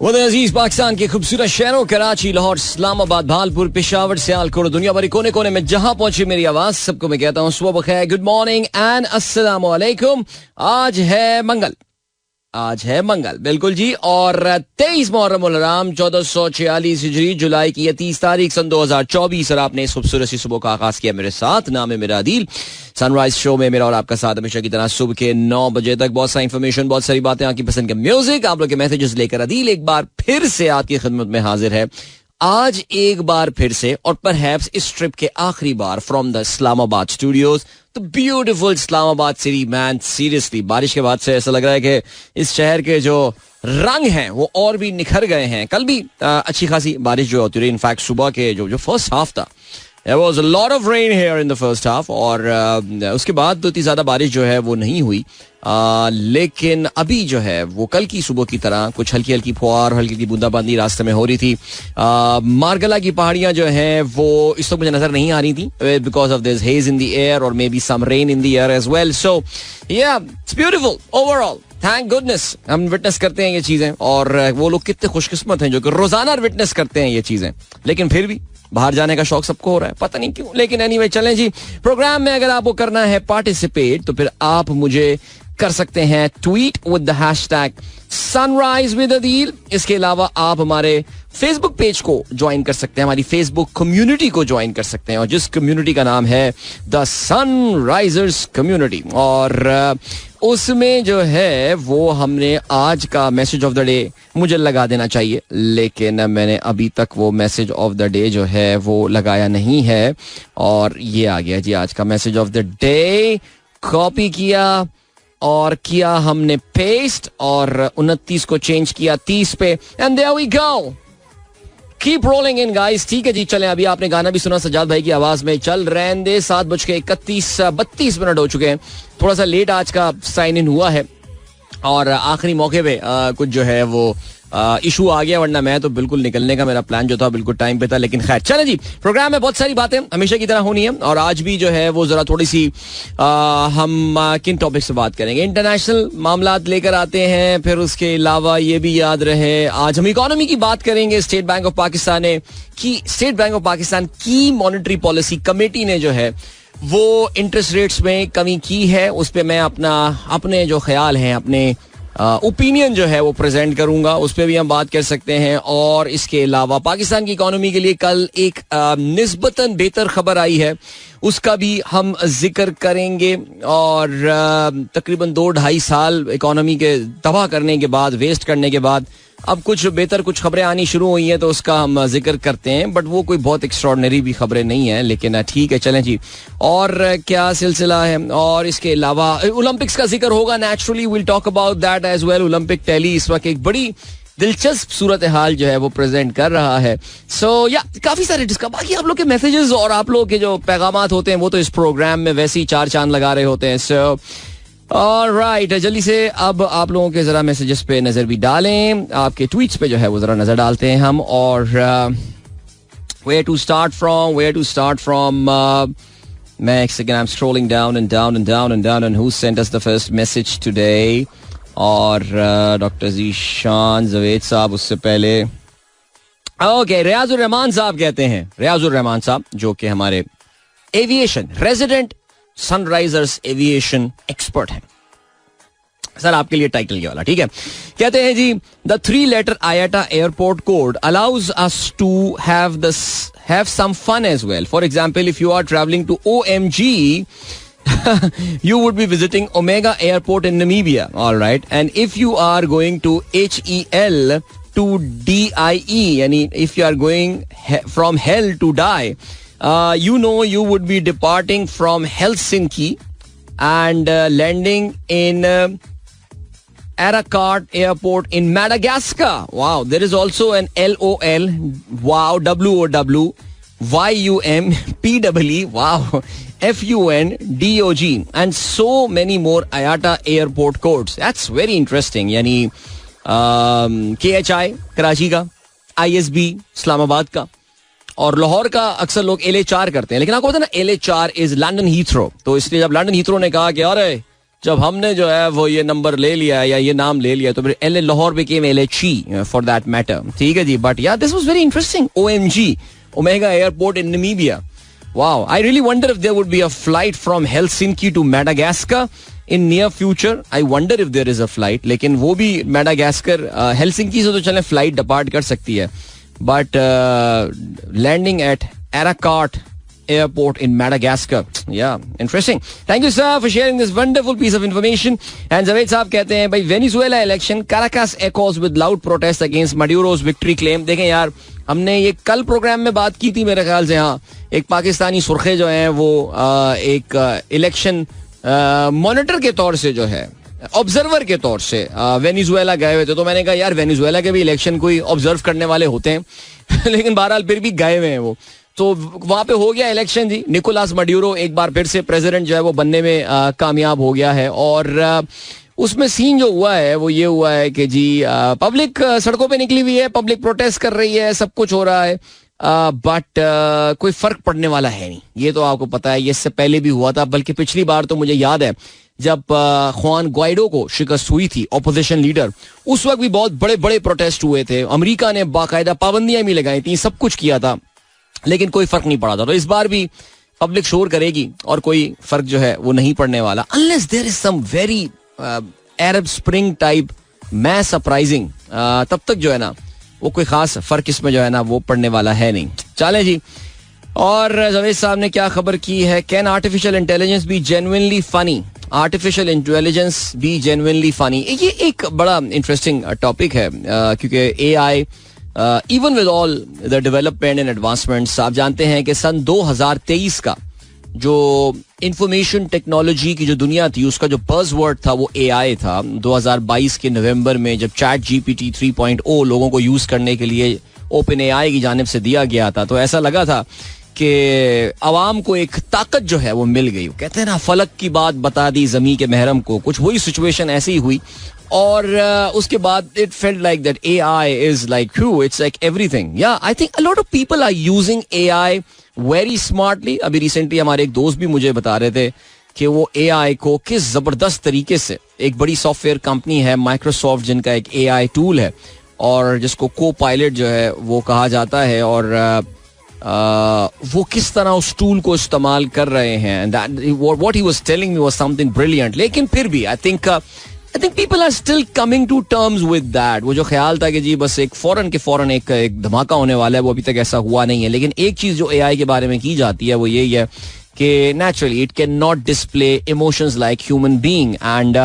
वो अजीज पाकिस्तान के खूबसूरत शहरों कराची, लाहौर, इस्लामाबाद, भालपुर, पेशावर, सियालकोट, दुनिया भरी कोने कोने में जहां पहुंची मेरी आवाज, सबको मैं कहता हूं सुबह बखैर, गुड मॉर्निंग एंड अस्सलाम वालेकुम। आज है मंगल, बिल्कुल जी, और 23 मुहर्रम उल हराम 1446 हिजरी, जुलाई की 30 तारीख सन 2024। और आपने इस खूबसूरत सी सुबह का आगाज किया मेरे साथ। नाम है मेरा आदिल। सनराइज शो में मेरा और आपका साथ हमेशा की तरह सुबह के 9 बजे तक। बहुत सारी इंफॉर्मेशन, बहुत सारी बातें, आपकी पसंद के म्यूजिक, आप लोग के मैसेजेस लेकर आदिल एक बार फिर से आपकी खिदमत में हाजिर है। आज एक बार फिर से, और परहैप्स इस ट्रिप के आखिरी बार, from the Islamabad studios, the beautiful Islamabad city. Man seriously बारिश के बाद से ऐसा लग रहा है कि इस शहर के जो रंग हैं वो और भी निखर गए हैं। कल भी अच्छी खासी बारिश जो होती रही। इनफैक्ट सुबह के जो फर्स्ट हाफ था, there was a lot of rain here in the first half, और उसके बाद तो इतनी ज्यादा बारिश जो है वो नहीं हुई। लेकिन अभी जो है वो कल की सुबह की तरह कुछ हल्की हल्की फुहार, हल्की हल्की बूंदाबांदी रास्ते में हो रही थी। मारगला की पहाड़ियां जो हैं वो इस वक्त मुझे नजर नहीं आ रही थी, because of this haze in the air और maybe some rain in the air as well. So yeah it's beautiful overall, thank goodness. हम विटनेस करते हैं ये चीजें, और वो लोग कितने खुशकिस्मत हैं जो कि रोजाना विटनेस करते हैं ये चीजें। लेकिन फिर भी बाहर जाने का शौक सबको हो रहा है, पता नहीं क्यों। लेकिन एनीवे चलें जी, प्रोग्राम में अगर आपको करना है पार्टिसिपेट तो फिर आप मुझे कर सकते हैं tweet with the hashtag sunrise with Adil. इसके अलावा आप हमारे फेसबुक पेज को ज्वाइन कर सकते हैं, हमारी फेसबुक कम्युनिटी को ज्वाइन कर सकते हैं, और जिस कम्युनिटी का नाम है द सनराइजर्स कम्युनिटी। और उसमें जो है वो हमने आज का मैसेज ऑफ द डे मुझे लगा देना चाहिए, लेकिन मैंने अभी तक वो मैसेज ऑफ द डे जो है वो लगाया नहीं है। और ये आ गया जी आज का message of the day. Copy किया और किया हमने पेस्ट, और 29 को चेंज किया 30 पे, and there we go. Keep rolling in guys. ठीक है जी, चलें। अभी आपने गाना भी सुना सजाद भाई की आवाज में, चल रहने दे। 7:32 हो चुके हैं। थोड़ा सा लेट आज का साइन इन हुआ है, और आखिरी मौके पे कुछ जो है वो इशू आ गया, वरना मैं तो बिल्कुल निकलने का मेरा प्लान जो था बिल्कुल टाइम पे था। लेकिन खैर चलें जी, प्रोग्राम में बहुत सारी बातें हमेशा की तरह होनी है, और आज भी जो है वो जरा थोड़ी सी हम किन टॉपिक से बात करेंगे। इंटरनेशनल मामलात लेकर आते हैं, फिर उसके अलावा ये भी याद रहे आज हम इकोनॉमी की बात करेंगे। स्टेट बैंक ऑफ पाकिस्तान की मॉनेटरी पॉलिसी कमेटी ने जो है वो इंटरेस्ट रेट्स में कमी की है। उस पर मैं अपने जो ख्याल हैं, अपने ओपिनियन जो है वो प्रेजेंट करूंगा, उस पर भी हम बात कर सकते हैं। और इसके अलावा पाकिस्तान की इकोनॉमी के लिए कल एक निस्बतन बेहतर खबर आई है, उसका भी हम जिक्र करेंगे। और तकरीबन 2-2.5 साल इकोनॉमी के तबाह करने के बाद, वेस्ट करने के बाद, अब कुछ बेहतर कुछ खबरें आनी शुरू हुई हैं, तो उसका हम जिक्र करते हैं। बट वो कोई बहुत एक्स्ट्रॉर्डिनरी भी खबरें नहीं है, लेकिन ठीक है, चलें जी। और क्या सिलसिला है। और इसके अलावा ओलंपिक्स का जिक्र होगा, naturally will talk about that as well. Olympic tally इस वक्त एक बड़ी दिलचस्प सूरत हाल जो है वो प्रेजेंट कर रहा है। सो या काफी सारे डिस्कस, बाकी आप लोग के मैसेजेस और आप लोग के जो पैगामात होते हैं वो तो इस प्रोग्राम में वैसे ही 4 चांद लगा रहे होते हैं। सो ऑलराइट, जल्दी से अब आप लोगों के जरा मैसेजेस पे नजर भी डालें, आपके ट्वीट्स पे जो है वो जरा नजर डालते हैं हम। और where to start from मैं एक second, I am scrolling down and who sent us the first message today। और डॉक्टर जीशान जवेद साहब, उससे पहले ओके रियाजुर रहमान साहब कहते हैं, रियाजुर रहमान साहब जो कि हमारे aviation resident Sunrisers aviation expert हैं। सर आपके लिए टाइटल ये वाला, ठीक है। कहते हैं जी, the 3-letter IATA airport code allows us to have some fun as well. For example, if you are traveling to OMG, you would be visiting Omega Airport in Namibia, all right? And if you are going to HEL to DIE, yani if you are going from hell to die, you would be departing from Helsinki and landing in Arakart Airport in Madagascar. Wow, there is also an LOL, wow, WOW, YUM, PWE, wow, FUN, DOG, and so many more IATA airport codes. That's very interesting. यानी KHI Karachi का, ISB Islamabad का, और लाहौर का अक्सर लोग LH4 करते हैं। लेकिन आपको पता है ना, LH4 इज लंदन हीथ्रो। तो इसलिए जब लंदन हीथ्रो ने कहा कि अरे जब हमने जो है वो ये नंबर ले लिया या ये नाम ले लिया तो फिर L Lahore became LHE for that matter. ठीक है जी. बट या this was very interesting. OMG, Omega airport in Namibia. Wow, I really wonder if there would be a flight from Helsinki to Madagascar in near future. I wonder if there is a flight. लेकिन वो भी Madagascar, Helsinki से तो चलें flight depart कर सकती है. But landing at Arakart Airport in Madagascar. Yeah, interesting. Thank you, sir, for sharing this wonderful piece of information. And Javed साहब कहते हैं भाई Venezuela election, Caracas echoes with loud protest against Maduro's victory claim. देखें यार, हमने ये कल programme में बात की थी मेरे ख्याल से. हाँ, एक पाकिस्तानी सुर्खे जो हैं वो एक इलेक्शन मॉनिटर के तौर से जो है ऑब्जर्वर के तौर से वेनेजुएला गए हुए थे. तो मैंने कहा यार वेनेजुएला के भी इलेक्शन कोई ऑब्जर्व करने वाले होते हैं लेकिन बहरहाल फिर भी गए हुए हैं वो. तो वहां पे हो गया इलेक्शन जी. निकोलास मड्यूरो एक बार फिर से प्रेसिडेंट जो है वो बनने में कामयाब हो गया है. और उसमें सीन जो हुआ है वो ये हुआ है कि जी पब्लिक सड़कों पे निकली हुई है, पब्लिक प्रोटेस्ट कर रही है, सब कुछ हो रहा है. बट कोई फर्क पड़ने वाला है नहीं. ये तो आपको पता है, ये इससे पहले भी हुआ था. बल्कि पिछली बार तो मुझे याद है जब खुआन ग्वाइडो को शिकस्त हुई थी, ऑपोजिशन लीडर, उस वक्त भी बहुत बड़े बड़े प्रोटेस्ट हुए थे. अमेरिका ने बाकायदा पाबंदियां भी लगाई थी, सब कुछ किया था, लेकिन कोई फर्क नहीं पड़ा था. तो इस बार भी पब्लिक शोर करेगी और कोई फर्क जो है वो नहीं पड़ने वाला. Unless there is some very Arab spring type mass uprising, तब तक जो है ना वो कोई खास फर्क इसमें जो है ना वो पड़ने वाला है नहीं. चलें जी. और जावेद साहब ने क्या खबर की है, can artificial intelligence be genuinely funny. Artificial intelligence be genuinely funny, ये एक बड़ा इंटरेस्टिंग टॉपिक है क्योंकि AI even with all the development and advancements, आप जानते हैं कि सन 2023 का जो इंफॉर्मेशन टेक्नोलॉजी की जो दुनिया थी उसका जो बज़वर्ड था वो AI था. 2022 के नवंबर में जब ChatGPT 3.0 लोगों को यूज करने के लिए OpenAI की जानिब से दिया गया था, तो ऐसा लगा था कि अवाम को एक ताकत जो है वो मिल गई. कहते हैं ना फलक की बात बता दी ज़मीं के महरम को, कुछ वही सिचुएशन ऐसी ही हुई. और उसके बाद it felt like that AI is like it's like everything. Yeah I think a lot of people are using AI very smartly. अभी रिसेंटली हमारे एक दोस्त भी मुझे बता रहे थे कि वो AI को किस जबरदस्त तरीके से, एक बड़ी सॉफ्टवेयर कंपनी है माइक्रोसॉफ्ट जिनका एक AI टूल है और जिसको को पायलट जो है वो कहा जाता है, और वो किस तरह उस टूल को इस्तेमाल कर रहे हैं. What he was telling me was something brilliant. लेकिन फिर भी I think people are still coming to terms with that. वो जो ख्याल था कि जी बस एक फौरन एक धमाका होने वाला है, वो अभी तक ऐसा हुआ नहीं है. लेकिन एक चीज जो AI के बारे में की जाती है वो यही है कि naturally it cannot display emotions like human being, and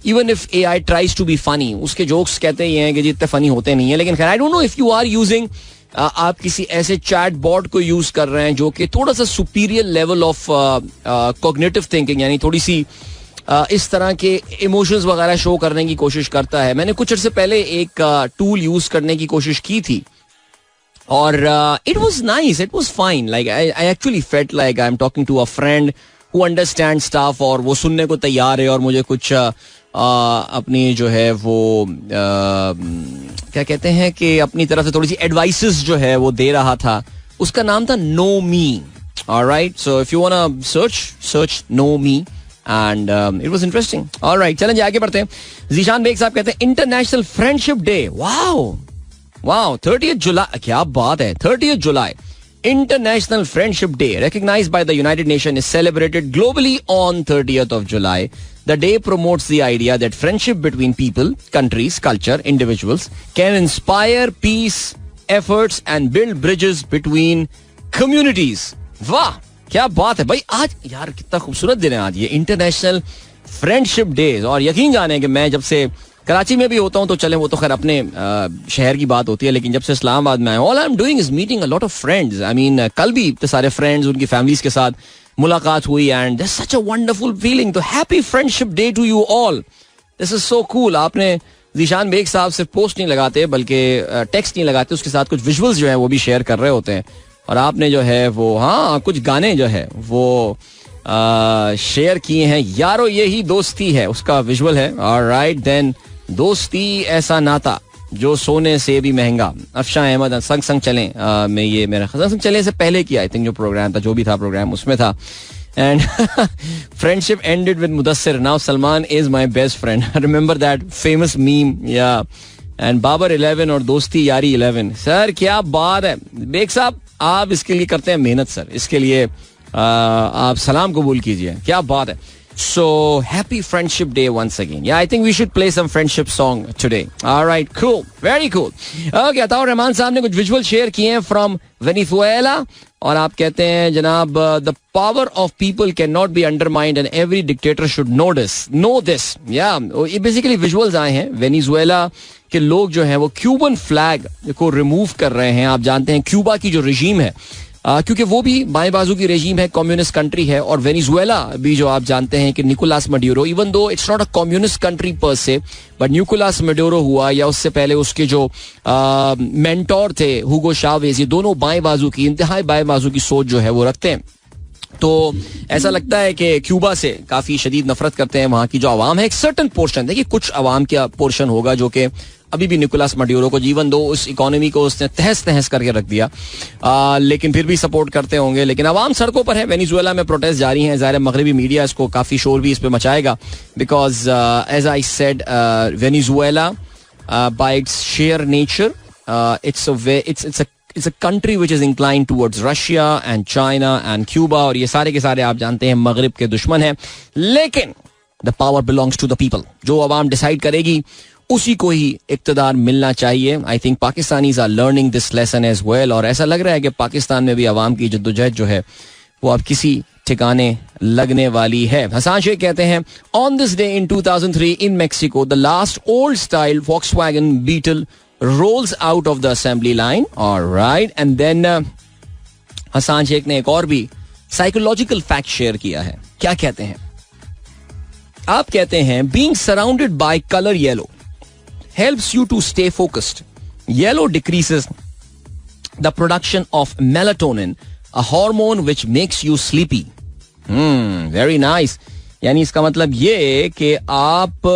even if AI tries to be funny, उसके jokes कहते ही हैं कि जी इतने funny होते नहीं है. लेकिन खैर I don't know if you are using आप किसी ऐसे चैट बॉट को यूज कर रहे हैं जो कि थोड़ा सा superior level of cognitive thinking, यानी थोड़ी सी इस तरह के इमोशंस वगैरह शो करने की कोशिश करता है. मैंने कुछ अर्से पहले एक टूल यूज करने की कोशिश की थी और it was nice, it was fine. Like I actually felt like I am talking to a friend who understand stuff, और वो सुनने को तैयार है और मुझे कुछ अपनी जो है वो क्या कहते हैं कि अपनी तरफ से थोड़ी सी एडवाइसेस जो है वो दे रहा था. उसका नाम था no me. Alright, so if you wanna search no me, and it was interesting. Alright, चलें आगे बढ़ते हैं. जीशान बेग साहब कहते हैं international friendship day. Wow 30th July, क्या बात है. 30th July, International Friendship Day, recognized by the United Nations, is celebrated globally on 30th of July. The day promotes the idea that friendship between people, countries, culture, individuals can inspire peace, efforts and build bridges between communities. वाह, क्या बात है भाई. आज यार कितना खूबसूरत दिन है आज, ये इंटरनेशनल फ्रेंडशिप डे. और यकीन जाने कि मैं जब से कराची में भी होता हूँ तो चले, वो तो खैर अपने शहर की बात होती है, लेकिन जब से इस्लामाबाद में आया, all I am doing is meeting a lot of friends. I mean कल भी इतने सारे फ्रेंड्स, उनकी फैमिलीज के साथ मुलाकात हुई, and this such a wonderful feeling. तो happy friendship day to you all. This is so cool. आपने जीशान बेग साहब सिर्फ पोस्ट नहीं लगाते बल्कि टेक्स्ट नहीं लगाते, उसके साथ कुछ विजुअल्स जो है वो भी शेयर कर रहे होते हैं, और आपने जो है वो कुछ गाने जो है वो शेयर किए हैं. यारो यही दोस्ती है, उसका विजुअल है. ऑलराइट देन, दोस्ती ऐसा नाता जो सोने से भी महंगा. अफशा अहमद संग चलें में, ये मेरा संग चलें से पहले की आई थिंक जो प्रोग्राम था, जो भी था प्रोग्राम, उसमें था. And friendship ended with Mudassir. Now Salman is my best friend. I remember that famous meme. Yeah. And Babar 11 और दोस्ती यारी 11. सर क्या बात है बेग साहब, आप इसके लिए करते हैं मेहनत सर, इसके लिए आप सलाम कबूल कीजिए. क्या बात है. So happy friendship day once again. Yeah, I think we should play some friendship song today. All right, cool, very cool. Okay, Ataur Rahman साहब ने कुछ विजुअल शेयर किए हैं from Venezuela और आप कहते हैं जनाब the power of people cannot be undermined and every dictator should know this. Yeah, ये basically visuals आए हैं. वेनेजुएला के लोग जो हैं वो क्यूबन फ्लैग को रिमूव कर रहे हैं. आप जानते हैं क्यूबा की जो रजीम है, क्योंकि वो भी बाएं बाजू की रेजीम है, कम्युनिस्ट कंट्री है. और वेनेजुएला भी जो आप जानते हैं कि Nicolas Maduro, even though it's not a communist country per se, but Nicolas मडूरो हुआ या उससे पहले उसके जो मेंटोर थे हुगो चावेज, ये दोनों बाएं बाजू की, इंतहाई बाएं बाजू की सोच जो है वो रखते हैं. तो ऐसा लगता है कि क्यूबा से काफी शदीद नफरत करते हैं वहां की जो आवाम है. एक सर्टन पोर्शन, देखिए कुछ आवाम का पोर्शन होगा जो कि अभी भी निकोलास मडूरो को, जीवन दो उस इकोनॉमी को उसने तहस तहस करके रख दिया, लेकिन फिर भी सपोर्ट करते होंगे. लेकिन आवाम सड़कों पर है. वेनेजुएला में प्रोटेस्ट जारी हैं. ज़ाहिर मगरबी मीडिया इसको काफ़ी शोर भी इस पर मचाएगा, because as I said Venezuela by its sheer nature it's a country which is inclined towards Russia and China and Cuba, और ये सारे के सारे आप जानते हैं मगरिब के दुश्मन हैं. लेकिन the power belongs to the people. जो आवाम डिसाइड करेगी उसी को ही इक्तदार मिलना चाहिए. I think Pakistanis are learning this lesson as well, और ऐसा लग रहा है कि पाकिस्तान में भी आवाम की जद्दोजहद जो है वो अब किसी ठिकाने लगने वाली है. हसन शेख कहते हैं on this day in 2003 in Mexico the last old style Volkswagen Beetle rolls out of the assembly line. Alright, and then Hasan Sheikh ने एक और भी साइकोलॉजिकल फैक्ट शेयर किया है. क्या कहते हैं आप? कहते हैं being surrounded by color yellow helps you to stay focused. Yellow decreases the production of melatonin, a hormone which makes you sleepy. Very nice. यानी इसका मतलब ये कि आप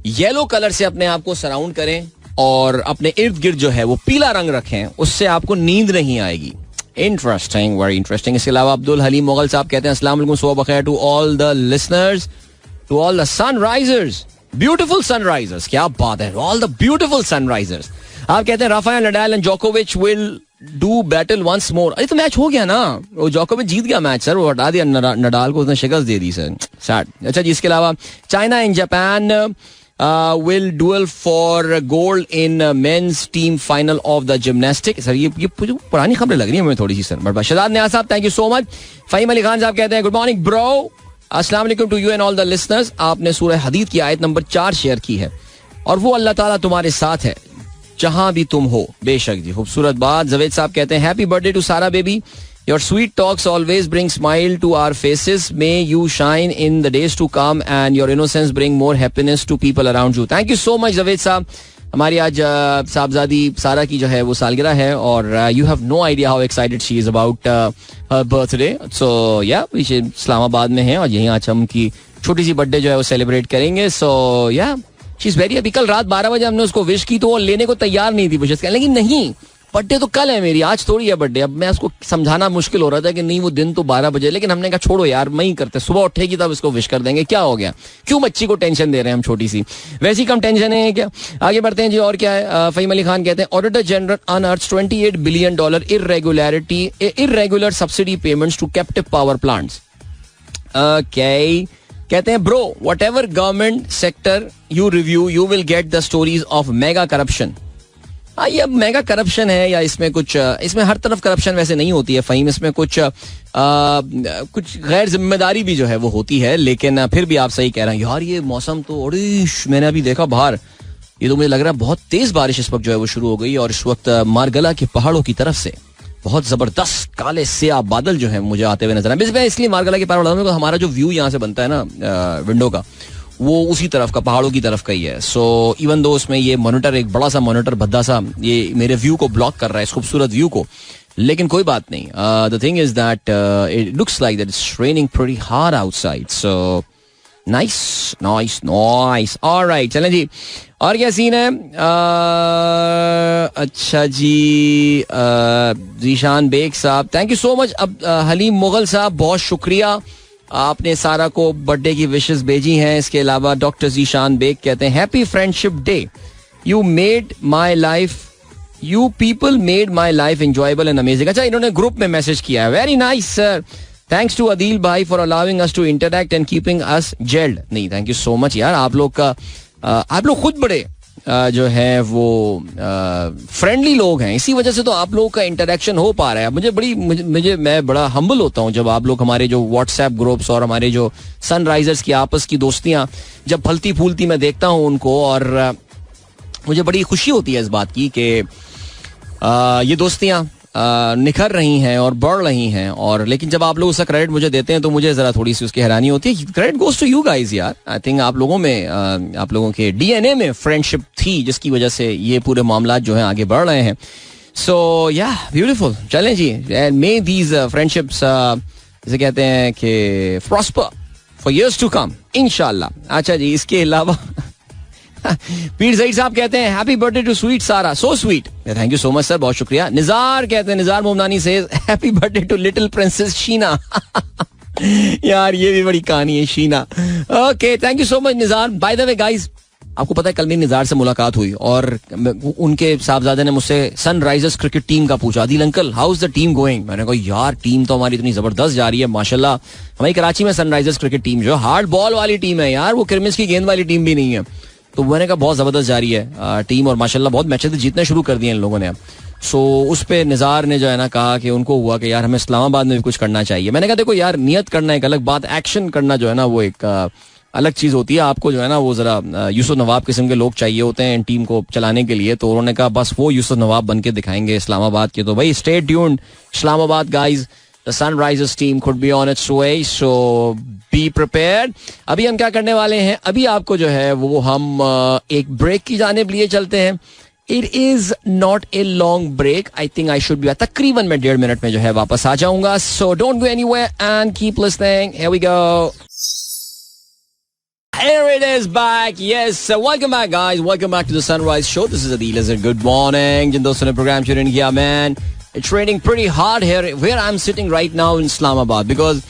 येलो कलर से अपने आप को सराउंड करें और अपने इर्द गिर्द जो है वो पीला रंग रखें, उससे आपको नींद नहीं आएगी. Interesting, very interesting. इसके अलावा अब्दुल हलीम मुगल साहब कहते हैं अस्सलाम वालेकुम, सुबह बखैर to all the listeners, to all the Sunrisers, beautiful Sunrisers. क्या बात है, ऑल द ब्यूटीफुल सनराइजर्स. आप कहते हैं राफेल नडाल एंड जोकोविच will do battle once more. अरे तो मैच हो गया ना, वो जोकोविच जीत गया मैच सर, वो हटा दिया नडाल को, उसने शिकस्त दे दी सर. सैड. अच्छा जी, इसके अलावा China and Japan will duel for gold in men's team final of the gymnastics. Sir ये पुरानी खबरें लग रही है मुझे थोड़ी सी सर. बट शहजाद नियाज़ साहब thank you so much. Faheem Ali Khan साहब कहते हैं गुड मॉर्निंग ब्रो, अस्सलाम वालेकुम to you and all the listeners. आपने सूरह हदीद की आयत नंबर 4 शेयर की है और वो अल्लाह ताला तुम्हारे साथ है जहां भी तुम हो. बेशक जी, खूबसूरत बात. जवेद साहब कहते हैं हैप्पी बर्थडे टू सारा baby. Your sweet talks always bring smile to our faces. May you shine in the days to come and your innocence bring more happiness to people around you. Thank you so much Javed साहब. हमारी आज साहबजादी सारा की जो है वो सालगिरह है और you have no idea how excited she is about her birthday. So yeah, Islamabad में है और यहीं आज हम की छोटी सी बर्थडे जो है वो सेलिब्रेट करेंगे. So yeah, she is very happy. कल रात 12 बजे हमने उसको विश की तो वो लेने को तैयार नहीं थी विशेष, लेकिन नहीं, बर्थडे तो कल है मेरी, आज थोड़ी है बर्थडे. अब मैं उसको समझाना मुश्किल हो रहा था कि नहीं वो दिन तो 12 बजे, लेकिन हमने कहा छोड़ो यार, मैं ही करते, सुबह उठेगी तब इसको विश कर देंगे, क्या हो गया, क्यों बच्ची को टेंशन दे रहे हैं हम छोटी सी, वैसी कम टेंशन है क्या. आगे बढ़ते हैं जी. और क्या है, फ़हीम अली खान कहते हैं auditor general अनअर्थ्स $28 billion irregular subsidy payments to captive power plants. Okay. कहते हैं bro whatever government sector you review you will get the stories of mega corruption. ये मेगा करप्शन है या इसमें कुछ, इसमें हर तरफ करप्शन वैसे नहीं होती है फ़हीम, इसमें कुछ गैर जिम्मेदारी भी जो है वो होती है. लेकिन फिर भी आप सही कह रहे हैं यार, ये मौसम तो मैंने अभी देखा बाहर, ये तो मुझे लग रहा है बहुत तेज बारिश इस वक्त जो है वो शुरू हो गई और इस वक्त मारगला के पहाड़ों की तरफ से बहुत जबरदस्त काले स्याह बादल जो है मुझे आते हुए नजर आए. इसलिए मारगला के पहाड़, हमारा जो व्यू यहाँ से बनता है ना विंडो का, वो उसी तरफ का, पहाड़ों की तरफ का ही है. सो इवन दो उसमें ये मॉनिटर, एक बड़ा सा मॉनिटर भद्दा सा, ये मेरे व्यू को ब्लॉक कर रहा है, इस खूबसूरत व्यू को, लेकिन कोई बात नहीं. The thing is that it looks like that it's raining pretty hard outside. So nice nice nice. Alright, चलें जी. और क्या सीन है. अच्छा जी, जीशान बेग साहब थैंक यू सो मच. अब हलीम मुगल साहब बहुत शुक्रिया, आपने सारा को बर्थडे की विशेस भेजी हैं. इसके अलावा डॉक्टर जीशान बेग कहते हैं happy friendship day, you made my life, you people made my life enjoyable and amazing. अच्छा, इन्होंने ग्रुप में मैसेज किया है. Very nice sir, thanks to Adeel भाई for allowing us to interact and keeping us gelled. नहीं, thank you so much यार, आप लोग का आप लोग खुद बड़े जो है वो फ्रेंडली लोग हैं, इसी वजह से तो आप लोगों का इंटरेक्शन हो पा रहा है. मुझे मैं बड़ा हम्बल होता हूँ जब आप लोग हमारे जो व्हाट्सएप ग्रुप्स और हमारे जो सनराइजर्स की आपस की दोस्तियां जब फलती फूलती मैं देखता हूँ उनको, और मुझे बड़ी खुशी होती है इस बात की कि ये दोस्तियां निखर रही हैं और बढ़ रही हैं. और लेकिन जब आप लोग उसका क्रेडिट मुझे देते हैं तो मुझे जरा थोड़ी सी उसकी हैरानी होती है. Credit goes to you guys यार. आई थिंक आप लोगों में आप लोगों के डीएनए में फ्रेंडशिप थी जिसकी वजह से ये पूरे मामला जो हैं आगे बढ़ रहे हैं. सो या ब्यूटीफुल. चलें जी, मे दीज फ्रेंडशिप्स जैसे कहते हैं कि prosper for years to come इंशाल्लाह. अच्छा जी, इसके अलावा पीर सईद साहब कहते हैं happy birthday to sweet Sara, so sweet. Thank you so much sir, बहुत शुक्रिया. निजार कहते हैं, निजार मोमनानी से happy birthday to little princess Sheena. यार ये भी बड़ी कहानी है Sheena. Okay, thank you so much Nizar. By the way guys, आपको पता है कल मेरी निजार से मुलाकात हुई और उनके साहबजादे ने मुझसे सनराइजर्स क्रिकेट टीम का पूछा. Adeel uncle how is the team going? मैंने कहा यार टीम तो हमारी इतनी जबरदस्त जा रही है माशाल्लाह. हमारी कराची में सनराइजर्स क्रिकेट टीम जो हार्ड बॉल वाली टीम है यार, वो क्रिमिस की गेंद वाली टीम भी नहीं है. तो मैंने कहा बहुत जबरदस्त जा रही है टीम और माशाल्लाह बहुत मैचेस जीतने शुरू कर दिए इन लोगों ने अब. सो उस पे निजार ने जो है ना कहा कि उनको हुआ कि यार हमें इस्लामाबाद में भी कुछ करना चाहिए. मैंने कहा देखो यार, नियत करना एक अलग बात, एक्शन करना जो है ना वो एक अलग चीज होती है. आपको जो है ना वो जरा यूसुफ नवाब किस्म के लोग चाहिए होते हैं इन टीम को चलाने के लिए. तो उन्होंने कहा बस वो यूसुफ नवाब बन के दिखाएंगे इस्लामाबाद के. तो भाई stay tuned Islamabad guys, the Sunrisers team could be on it's way, so be prepared. अभी हम क्या करने वाले हैं, अभी आपको जो है वो हम एक ब्रेक की जानिब लिए चलते हैं. It is not a long break, I think I should be तकरीबन मैं 1.5 मिनट में जो है वापस आ जाऊंगा. So don't go anywhere and keep listening. Here we go. Here it is back. Yes, welcome back guys. Welcome back to the Sunrise Show. This is Adil Azhar. Good morning. जिन दोस्तों ने programme शुरू किया, man, it's raining pretty hard here where I'm sitting right now in Islamabad because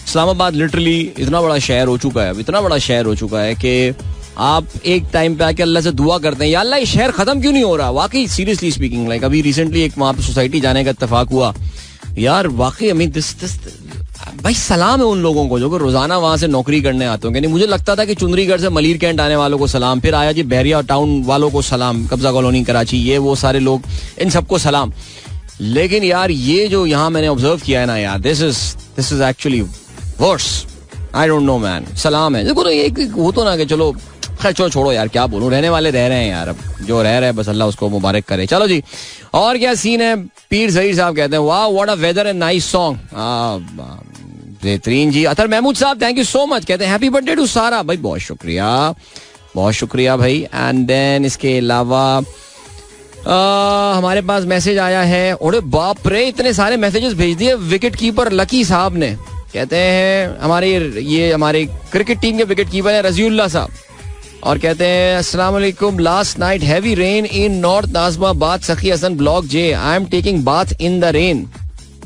Islamabad literally इतना बड़ा शहर हो चुका है, इतना बड़ा शहर हो चुका है कि आप एक टाइम पे आके अल्लाह से दुआ करते हैं या अल्लाह ये शहर खत्म क्यों नहीं हो रहा. वाकई सीरियसली स्पीकिंग, लाइक अभी रिसेंटली एक वहाँ पे सोसाइटी जाने का इत्तेफाक हुआ यार. वाकई आई मीन दिस भाई सलाम है उन लोगों को जो कि रोजाना वहां से नौकरी करने आते होंगे. नहीं, मुझे लगता था कि चुंदरीगढ़ से मलीर कैंट आने वालों को सलाम, फिर आया जी बहरिया टाउन वालों को सलाम, कब्जा कॉलोनी कराची, ये वो सारे लोग, इन सबको सलाम. लेकिन यार ये जो यहाँ मैंने ऑब्जर्व किया है ना यार, this is actually worse. I don't know man. सलाम है देखो, तो एक वो तो ना कि चलो खैर छोड़ो यार, क्या बोलूं, रहने वाले रह रहे हैं यार, अब जो रह रहे हैं बस अल्लाह उसको मुबारक करे. चलो जी, और क्या सीन है. पीर सईद साहब कहते हैं वाह what a weather and nice song. बेहतरीन जी. अतर महमूद साहब थैंक यू सो मच, कहते हैं हैप्पी बर्थडे टू सारा. भाई बहुत शुक्रिया भाई. एंड देन इसके अलावा हमारे पास मैसेज आया है. अरे बाप रे, इतने सारे मैसेजेस भेज दिए विकेट कीपर लकी साहब ने. कहते हैं हमारे क्रिकेट टीम के विकेट कीपर है रजीउल्लाह साहब, और कहते हैं अस्सलाम वालेकुम, last night heavy rain in North Nazimabad, Sakhi Hasan block J, I am taking bath in the rain.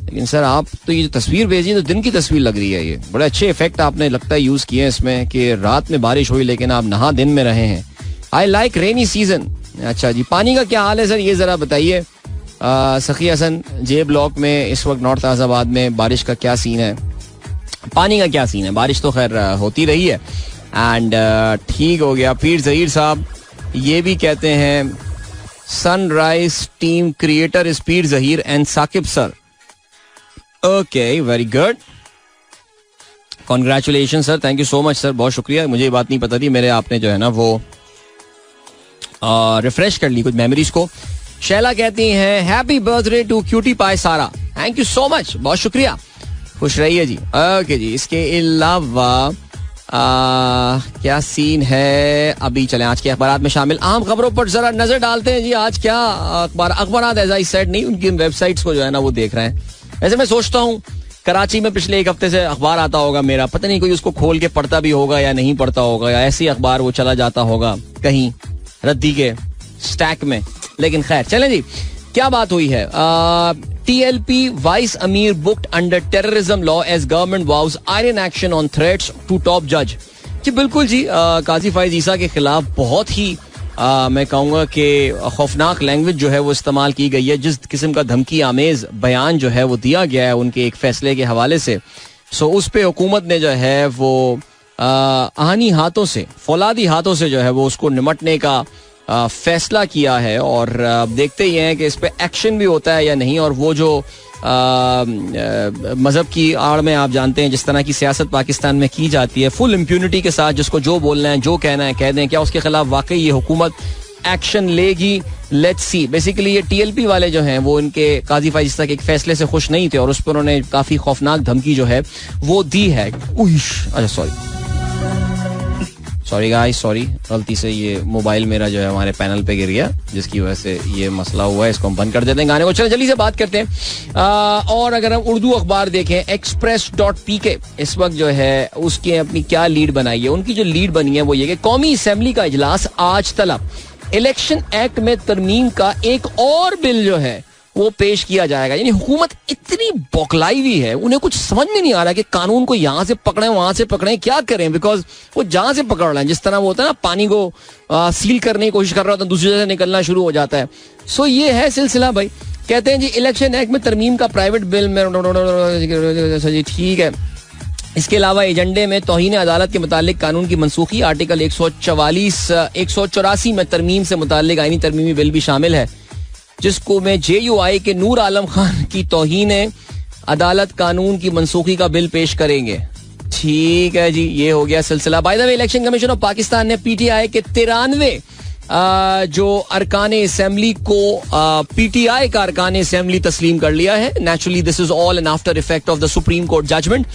लेकिन सर आप तो ये जो तस्वीर भेजी तो दिन की तस्वीर लग रही है. ये बड़े अच्छे इफेक्ट आपने लगता है यूज किए हैं इसमें कि रात में बारिश हुई लेकिन आप नहा दिन में रहे हैं. I like rainy season. अच्छा जी, पानी का क्या हाल है सर, ये जरा बताइए. सखी हसन जे ब्लॉक में इस वक्त नॉर्थ नाज़िमाबाद में बारिश का क्या सीन है, पानी का क्या सीन है. बारिश तो खैर होती रही है एंड ठीक हो गया. पीर ज़हीर साहब ये भी कहते हैं sunrise team creator is Pir Zaheer and Saqib sir. Okay, very good, congratulation sir, thank you so much sir, बहुत शुक्रिया. मुझे ये बात नहीं पता थी, मेरे आपने जो है ना वो रिफ्रेश कर ली कुछ मेमोरीज को. शैला कहती हैं happy birthday to cutie pie Sara. Thank you so much, बहुत शुक्रिया, खुश रहिए जी. ओके जी, इसके अलावा क्या सीन है. अभी चले आज के अखबार में शामिल अहम खबरों पर जरा नजर डालते हैं जी. आज क्या अखबार एज आई सेड नहीं, उनकी वेबसाइट्स को जो है ना वो देख रहे हैं. वैसे मैं सोचता हूँ कराची में पिछले एक हफ्ते से अखबार आता होगा मेरा, पता नहीं कोई उसको खोल के पढ़ता भी होगा या नहीं पढ़ता होगा, या ऐसे ही अखबार वो चला जाता होगा कहीं रद्दी के स्टैक में. लेकिन खैर चलें जी, क्या बात हुई है. TLP वाइस अमीर booked under terrorism law as government vows iron action on threats to top जज. जी बिल्कुल जी, काजी फाइज ईसा के खिलाफ बहुत ही मैं कहूँगा कि खौफनाक लैंग्वेज जो है वो इस्तेमाल की गई है. जिस किस्म का धमकी आमेज बयान जो है वो दिया गया है उनके एक फैसले के हवाले से, सो उस पे हुकूमत ने जो है वो आहनी हाथों से, फौलादी हाथों से जो है वो उसको निमटने का फैसला किया है. और देखते ही हैं कि इस पे एक्शन भी होता है या नहीं. और वो जो मजहब की आड़ में आप जानते हैं जिस तरह की सियासत पाकिस्तान में की जाती है, फुल इम्प्यूनिटी के साथ, जिसको जो बोलना है, जो कहना है कह दें, क्या उसके खिलाफ वाकई ये हुकूमत एक्शन लेगी? Let's see. बेसिकली ये TLP वाले जो हैं वो इनके काजी फाइज ईसा के एक फैसले से खुश नहीं थे और उस पर उन्होंने काफी खौफनाक धमकी जो है वो दी है. अच्छा सॉरी गाइस, सॉरी, गलती से ये मोबाइल मेरा जो है हमारे पैनल पे गिर गया, जिसकी वजह से ये मसला हुआ है. इसको हम बंद कर देते हैं गाने को. चलो जल्दी से बात करते हैं. और अगर हम उर्दू अखबार देखें, express.pk इस वक्त जो है उसकी अपनी क्या लीड बनाई है. उनकी जो लीड बनी है वो ये कि कौमी असेंबली का इजलास आज तलब, इलेक्शन एक्ट में तरमीम का एक और बिल जो है वो पेश किया जाएगा. यानी हुकूमत इतनी बौखलाई हुई है, उन्हें कुछ समझ में नहीं आ रहा कि कानून को यहाँ से पकड़े वहां से पकड़े, क्या करें. बिकॉज वो जहां से पकड़ रहे हैं, जिस तरह वो होता है ना, पानी को सील करने की कोशिश कर रहा होता है, दूसरी जगह से निकलना शुरू हो जाता है. सो ये है सिलसिला भाई. कहते हैं जी इलेक्शन एक्ट में तरमीम का प्राइवेट बिल में, ठीक है. इसके अलावा एजेंडे में तौहीन अदालत के मुतालिक कानून की मनसूखी, आर्टिकल 184 में तरमीम से मुतालिक आईनी तरमीमी बिल भी शामिल है, जिसको में JUI के नूर आलम खान की तौहीन अदालत कानून की मनसूखी का बिल पेश करेंगे. ठीक है जी, ये हो गया सिलसिला. Bye the way, election commission of Pakistan ने PTI के 93 जो अरकान असेंबली को PTI का अरकान असेंबली तस्लीम कर लिया है. Naturally this is all an after effect of the Supreme Court judgement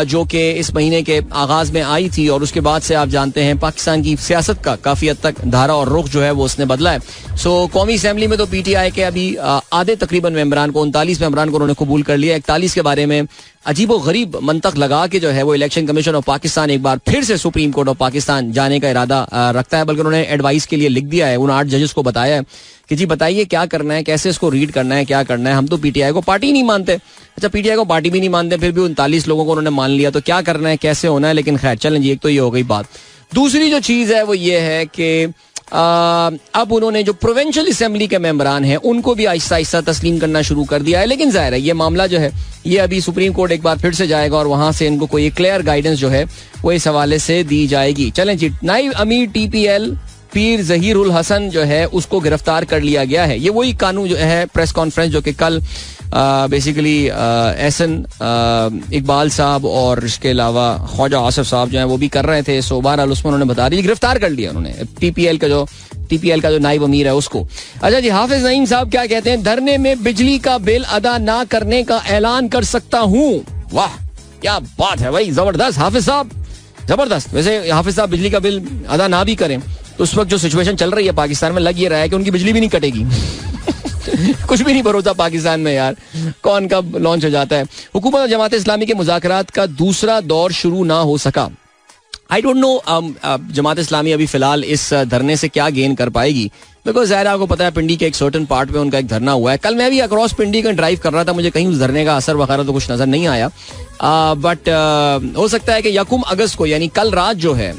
जो कि इस महीने के आगाज में आई थी. और उसके बाद से आप जानते हैं पाकिस्तान की सियासत का काफी हद तक धारा और रुख जो है वो उसने बदला है. सो कौमी असेंबली में तो PTI के अभी आधे तकरीबन मेंबरान को, 39 मेंबरान को उन्होंने कबूल कर लिया. 41 के बारे में अजीबो गरीब मंतक लगा के जो है वो इलेक्शन कमीशन ऑफ पाकिस्तान एक बार फिर से सुप्रीम कोर्ट ऑफ पाकिस्तान जाने का इरादा रखता है. बल्कि उन्होंने एडवाइस के लिए लिख दिया है, उन 8 जजेस को बताया है कि जी बताइए क्या करना है, कैसे इसको रीड करना है, क्या करना है. हम तो PTI को पार्टी नहीं मानते. अच्छा, PTI को पार्टी भी नहीं मानते, फिर भी 39 लोगों को उन्होंने मान लिया, तो क्या करना है, कैसे होना है. लेकिन खैर चलें जी, एक तो ये हो गई बात. दूसरी जो चीज है वो ये है कि अब उन्होंने जो प्रोविंशियल असेंबली के मेंबरान हैं उनको भी आहिस्ता आहिस्ता तस्लीम करना शुरू कर दिया है. लेकिन जाहिर है ये मामला जो है ये अभी सुप्रीम कोर्ट एक बार फिर से जाएगा और वहां से इनको कोई क्लियर गाइडेंस जो है वो इस हवाले से दी जाएगी. चलें जी, नाइब अमीर TPL पीर जहीरुल हसन जो है उसको गिरफ्तार कर लिया गया है. ये वही कानून जो है प्रेस कॉन्फ्रेंस जो कि कल बेसिकली एहसन इकबाल साहब और इसके अलावा ख्वाजा आसिफ साहब जो है वो भी कर रहे थे. सो बहरहाल उसमें उन्होंने बता दी, गिरफ्तार कर लिया उन्होंने TPL का जो नाइब अमीर है उसको. अच्छा जी, हाफिज नईम साहब क्या कहते हैं, धरने में बिजली का बिल अदा ना करने का ऐलान कर सकता हूँ. वाह क्या बात है भाई, जबरदस्त हाफिज साहब, जबरदस्त. वैसे हाफिज साहब बिजली का बिल अदा ना भी करें तो उस वक्त जो सिचुएशन चल रही है पाकिस्तान में, लग ये रहा है कि उनकी बिजली भी नहीं कटेगी. कुछ भी नहीं भरोसा पाकिस्तान में यार, कौन कब लॉन्च हो जाता है. हुकूमत और जमात इस्लामी के मुज़ाकरात का दूसरा दौर शुरू ना हो सका. आई डोंट नो जमात इस्लामी अभी फिलहाल इस धरने से क्या गेन कर पाएगी. बिकॉज ज़ाहिर आपको पता है पिंडी के एक सर्टन पार्ट में उनका एक धरना हुआ है. कल मैं भी अक्रॉस पिंडी का ड्राइव कर रहा था, मुझे कहीं उस धरने का असर वगैरह तो कुछ नजर नहीं आया. बट हो सकता है कि 1 अगस्त को, यानी कल रात जो है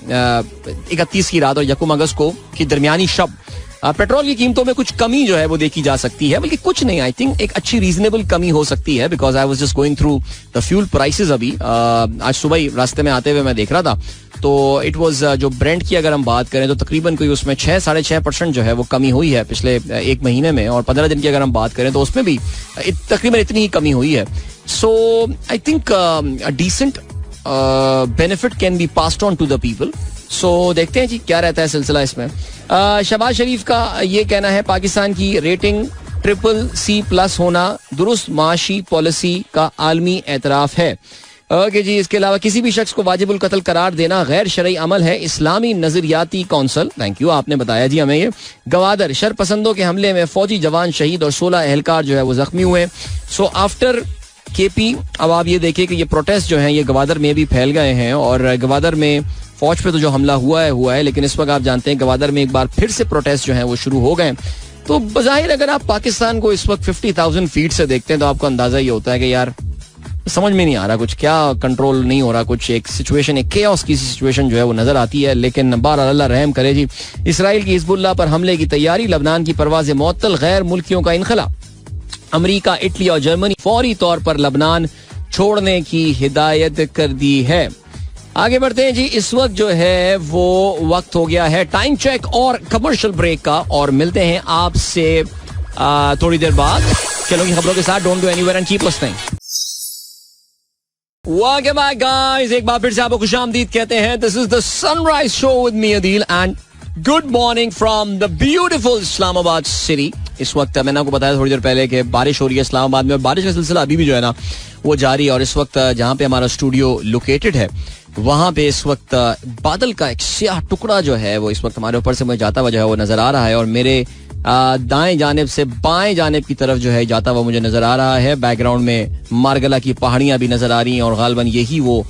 31 की रात और 1 अगस्त को की दरमियानी शब पेट्रोल की कीमतों में कुछ कमी जो है वो देखी जा सकती है. बल्कि कुछ नहीं, आई थिंक एक अच्छी रीजनेबल कमी हो सकती है. Because I was just going through the fuel prices. अभी आज सुबह ही रास्ते में आते हुए मैं देख रहा था, तो इट वाज जो ब्रेंट की अगर हम बात करें तो तकरीबन कोई उसमें 6-6.5% जो है वो कमी हुई है पिछले एक महीने में. और 15 दिन की अगर हम बात करें तो उसमें भी तकरीबन इतनी ही कमी हुई है. So I think a decent benefit can be passed on to the people. So देखते हैं जी क्या रहता है सिलसिला इसमें. शहबाज शरीफ का ये कहना है, पाकिस्तान की रेटिंग CCC+ होना दुरुस्त माशी पॉलिसी का आलमी एतराफ है. ओके जी, इसके अलावा किसी भी शख्स को वाजिबुल कत्ल करार देना गैर शरई अमल है. इस्लामी नजरियाती कौंसल, थैंक यू आपने बताया जी हमें ये. गवादर शरपसंदों के हमले में फौजी जवान शहीद और 16 एहलकार जो है वो जख्मी हुए. सो आफ्टर KP अब आप ये देखिए कि ये प्रोटेस्ट जो हैं ये गवादर में भी फैल गए हैं और गवादर में फौज पे तो जो हमला हुआ है, लेकिन इस वक्त आप जानते हैं गवादर में एक बार फिर से प्रोटेस्ट जो है वो शुरू हो गए. तो बज़ाहिर अगर आप पाकिस्तान को इस वक्त 50,000 फीट से देखते हैं तो आपको अंदाजा ये होता है कि यार समझ में नहीं आ रहा कुछ, क्या कंट्रोल नहीं हो रहा कुछ, एक सिचुएशन, एक केओस की सिचुएशन जो है वो नजर आती है. लेकिन बहरहाल अल्लाह रहम करे जी. इसराइल की हिजबुल्लाह पर हमले की तैयारी, लबनान की परवाज़ें मुअत्तल, गैर मुल्कियों का इनखला. अमेरिका, इटली और जर्मनी फौरी तौर पर लबनान छोड़ने की हिदायत कर दी है. आगे बढ़ते हैं जी. इस वक्त जो है वो वक्त हो गया है टाइम चेक और कमर्शियल ब्रेक का, और मिलते हैं आपसे थोड़ी देर बाद खेलों की खबरों के साथ. Don't go anywhere and keep listening. Welcome back guys, एक बार फिर से आपको खुशामदीद कहते हैं. This is the sunrise show with me Adeel and good morning from the beautiful Islamabad city. इस वक्त मैंने आपको बताया थोड़ी देर पहले कि बारिश हो रही है इस्लामाबाद में. बारिश का सिलसिला अभी भी जो है ना वो जारी है, और इस वक्त जहाँ पे हमारा स्टूडियो लोकेटेड है वहां पे इस वक्त बादल का एक स्याह टुकड़ा जो है वो इस वक्त हमारे ऊपर से मुझे जाता हुआ जो है वो नजर आ रहा है, और मेरे दाएं जानिब से बाएं जानिब की तरफ जो है जाता हुआ मुझे नजर आ रहा है. बैकग्राउंड में मारगला की पहाड़ियां भी नजर आ रही हैं, और गालबन यही वो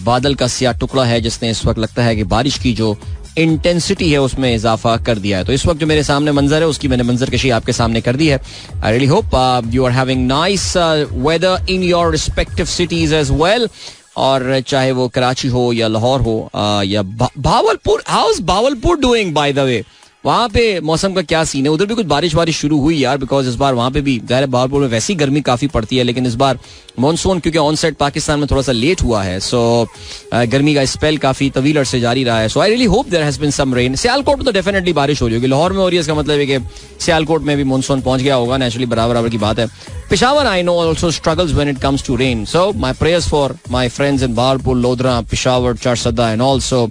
बादल का स्याह टुकड़ा है जिसने इस वक्त लगता है कि बारिश की जो इंटेंसिटी है उसमें इजाफा कर दिया है. तो इस वक्त जो मेरे सामने मंजर है उसकी मैंने मंजर कशी आपके सामने कर दी है. I really hope you are having nice weather in your respective cities as well, और चाहे वो कराची हो या लाहौर हो या Bahawalpur. How is Bahawalpur doing by the way? वहां पे मौसम का क्या सीन है? उधर भी कुछ बारिश शुरू हुई यार, बिकॉज इस बार वहां पे भी ज़ाहिर है भावलपुर में वैसी गर्मी काफी पड़ती है, लेकिन इस बार मॉनसून क्योंकि ऑन सेट पाकिस्तान में थोड़ा सा लेट हुआ है, सो गर्मी का स्पेल काफी तवील अरसे जारी रहा है. So I really hope there has been some rain. Sialkot में तो डेफिनेटली बारिश हो रही होगी, लाहौर में हो रही है, इसका मतलब है कि सियालकोट में भी मॉनसून पहुंच गया होगा. नेचुरली बराबर की बात है. Peshawar, I know, also struggles when it comes to rain. So my prayers for my friends in Bahawalpur, Lodra, Peshawar, Charsadda and also.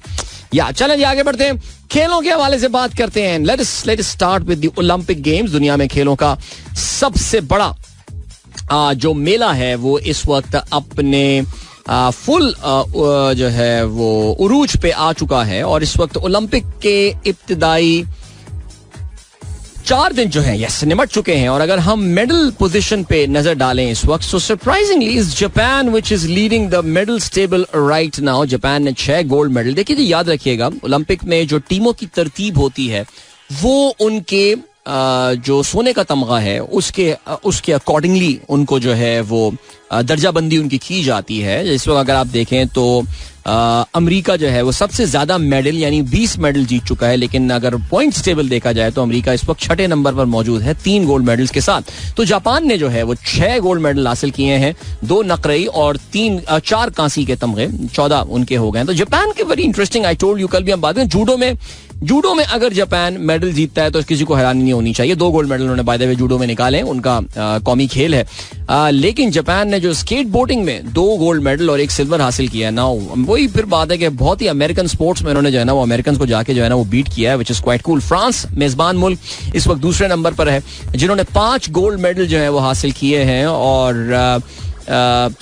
या चलें आगे बढ़ते हैं, खेलों के हवाले से बात करते हैं. Let us start with the Olympic Games. दुनिया में खेलों का सबसे बड़ा जो मेला है वो इस वक्त अपने फुल जो है वो उरूज पे आ चुका है, और इस वक्त ओलंपिक के इब्तिदाई 4 दिन जो है यस निमट चुके हैं. और अगर हम मेडल पोजीशन पे नजर डालें इस वक्त, so surprisingly is Japan which is leading the medal table right now. Japan ने 6 गोल्ड मेडल. देखिए जी, याद रखिएगा ओलंपिक में जो टीमों की तरतीब होती है वो उनके जो सोने का तमगा है उसके अकॉर्डिंगली उनको जो है वो दर्जाबंदी उनकी की जाती है. इस वक्त अगर आप देखें तो अमेरिका जो है वो सबसे ज्यादा मेडल यानी 20 मेडल जीत चुका है, लेकिन अगर पॉइंट्स टेबल देखा जाए तो अमेरिका इस वक्त 6ठे नंबर पर मौजूद है 3 गोल्ड मेडल्स के साथ. तो जापान ने जो है वो 6 गोल्ड मेडल हासिल किए हैं, 2 नकरई और 4 कांसी के तमगे, 14 उनके हो गए. तो जापान के very interesting. I told you, कल भी हम बात करें जूडो में अगर जापान मेडल जीतता है तो किसी को हैरानी नहीं होनी चाहिए. 2 गोल्ड मेडल उन्होंने बाय द वे जूडो में निकाले, उनका कौमी खेल है. लेकिन जापान ने जो स्केट बोर्डिंग में 2 गोल्ड मेडल और 1 सिल्वर हासिल किया है ना, वही फिर बात है कि बहुत ही अमेरिकन स्पोर्ट्स में उन्होंने जो है ना वो अमेरिकन को जाके जो है ना वो बीट किया है, which is quite cool. France मेजबान मुल्क इस वक्त दूसरे नंबर पर है, जिन्होंने 5 गोल्ड मेडल जो है वो हासिल किए हैं. और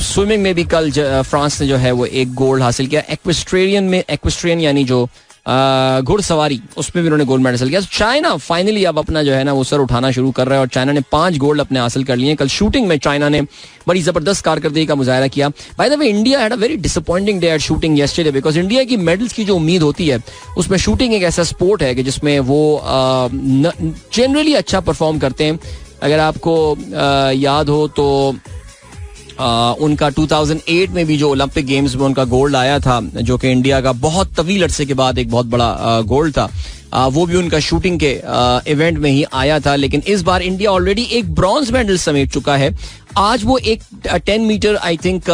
स्विमिंग में भी कल फ्रांस ने जो है वो 1 गोल्ड हासिल किया. एक्वेस्ट्रियन यानी जो घुड़सवारी उसमें भी उन्होंने गोल्ड मेडल हासिल किया. चाइना फाइनली अब अपना जो है ना वो सर उठाना शुरू कर रहा है, और चाइना ने 5 गोल्ड अपने हासिल कर लिए. कल शूटिंग में चाइना ने बड़ी जबरदस्त कारकर्दगी का मुजाहरा किया. Bye the way India had a very disappointing day at shooting yesterday, because India की मेडल्स की जो उम्मीद होती है उसमें शूटिंग एक ऐसा स्पोर्ट है कि जिसमें वो जनरली अच्छा परफॉर्म करते हैं. अगर आपको याद हो तो उनका 2008 में भी जो ओलंपिक गेम्स में उनका गोल्ड आया था, जो कि इंडिया का बहुत तवील अरसे के बाद एक बहुत बड़ा गोल्ड था, वो भी उनका शूटिंग के इवेंट में ही आया था. लेकिन इस बार इंडिया ऑलरेडी एक ब्रॉन्ज मेडल समेट चुका है. आज वो एक 10 meter I think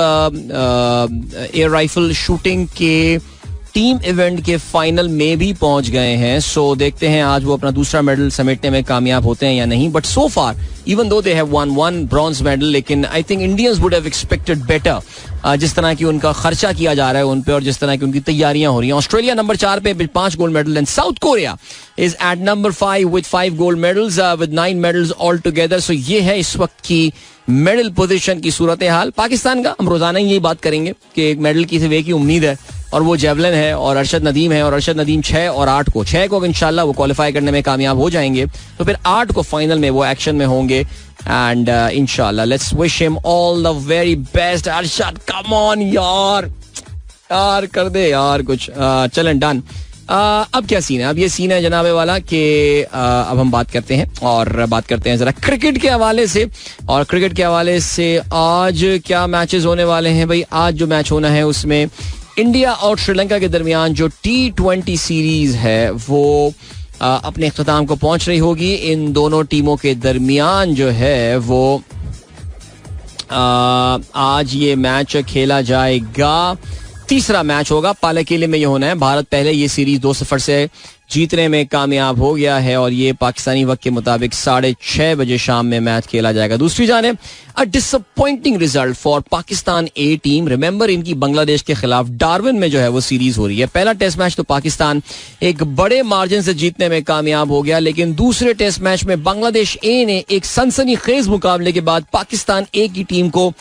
air rifle shooting के टीम इवेंट के फाइनल में भी पहुंच गए हैं. सो देखते हैं आज वो अपना दूसरा मेडल समेटने में कामयाब होते हैं या नहीं. But so far even though they have won 1 bronze medal, लेकिन I think Indians would have expected better, जिस तरह की उनका खर्चा किया जा रहा है उन पे और जिस तरह की उनकी तैयारियां हो रही हैं. ऑस्ट्रेलिया नंबर 4 पे 5 gold medal, and South Korea is at number 5 with 5 gold medals with 9 medals all together. So ये है इस वक्त की मेडल पोजीशन की सूरत हाल. पाकिस्तान का हम रोजाना ही यही बात करेंगे कि एक मेडल की सिर्फ एक ही उम्मीद है, और वो जेवलिन है और अरशद नदीम है. और अरशद नदीम 6 और 8 को इंशाल्लाह वो क्वालिफाई करने में कामयाब हो जाएंगे, तो फिर 8 को फाइनल में वो एक्शन में होंगे. एंड इंशाल्लाह let's wish him all the very best. Arshad come on यार, यार कर दे यार कुछ. चलें डन. अब क्या सीन है? अब ये सीन है जनाबे वाला कि अब हम बात करते हैं और बात करते हैं जरा क्रिकेट के हवाले से. और क्रिकेट के हवाले से आज क्या मैचेस होने वाले हैं भाई? आज जो मैच होना है उसमें इंडिया और श्रीलंका के दरमियान जो T20 सीरीज है वो अपने इख्तिताम को पहुंच रही होगी. इन दोनों टीमों के दरमियान जो है वो आज ये मैच खेला जाएगा. तीसरा मैच होगा पालाकेले में ये होना है. भारत पहले ये सीरीज 2-0 से जीतने में कामयाब हो गया है और ये पाकिस्तानी वक्त के मुताबिक 6:30 बजे शाम में मैच खेला जाएगा. दूसरी जानिब a disappointing result for Pakistan A team. Remember इनकी बांग्लादेश के खिलाफ डार्विन में जो है वो सीरीज हो रही है. पहला टेस्ट मैच तो पाकिस्तान एक बड़े मार्जिन से जीतने में कामयाब हो गया, लेकिन दूसरे टेस्ट मैच में बांग्लादेश ए ने एक सनसनीखेज मुकाबले के बाद पाकिस्तान ए की टीम को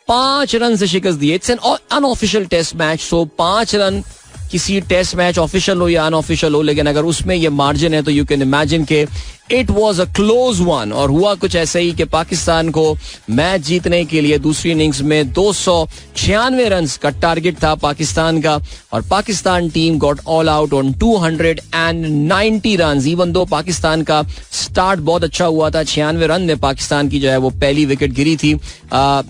5 रन से शिकस्त दी. It's an unofficial test match, so 5 run किसी टेस्ट मैच ऑफिशियल हो या अनऑफिशियल हो, लेकिन अगर उसमें ये मार्जिन है तो यू कैन इमेजिन के it was a close one. और हुआ कुछ ऐसे ही कि पाकिस्तान को मैच जीतने के लिए दूसरी इनिंग्स में 296 रन का टारगेट था पाकिस्तान का और Pakistan team got all out on 290 run. Even though Pakistan का स्टार्ट बहुत अच्छा हुआ था, 96 रन में पाकिस्तान की जो है वो पहली विकेट गिरी थी.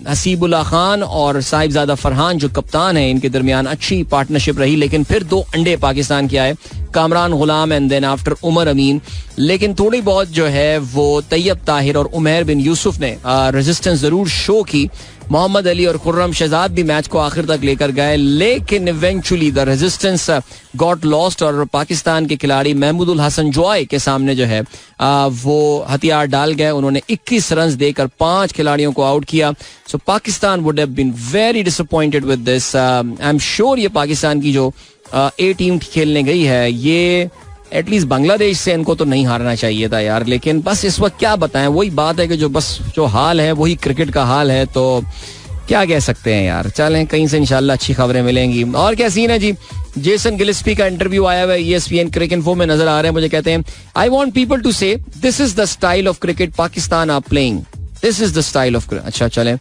हसीबुल्ला खान और साहिबजादा फरहान जो कप्तान है इनके दरमियान अच्छी पार्टनरशिप रही, लेकिन फिर 2 अंडे पाकिस्तान के आए, कामरान गुलाम एंड देन आफ्टर उमर अमीन. लेकिन थोड़ी बहुत जो है वो तैयब ताहिर और उमैर बिन यूसुफ ने रेजिस्टेंस जरूर शो की. मोहम्मद अली और खुर्रम शहजाद भी मैच को आखिर तक लेकर गए, लेकिन eventually the resistance got lost और पाकिस्तान के खिलाड़ी महमूदुल हसन जॉय के सामने जो है वो हथियार डाल गए. उन्होंने 21 रन देकर 5 खिलाड़ियों को आउट किया. So Pakistan would have been very disappointed with this. I am sure ये पाकिस्तान की जो ए टीम खेलने गई है ये एटलीस्ट बांग्लादेश से इनको तो नहीं हारना चाहिए था यार. लेकिन बस इस वक्त क्या बताएं, वही बात है कि जो हाल है वही क्रिकेट का हाल है, तो क्या कह सकते हैं यार. चलें कहीं से इंशाल्लाह अच्छी खबरें मिलेंगी. और क्या सीन है जी? जेसन गिलिस्पी का इंटरव्यू आया हुआ है ESPN क्रिकेट इन्फो में नजर आ रहे हैं मुझे. कहते हैं I want people to say this is the style of cricket Pakistan are playing. This is the style of. अच्छा चलें.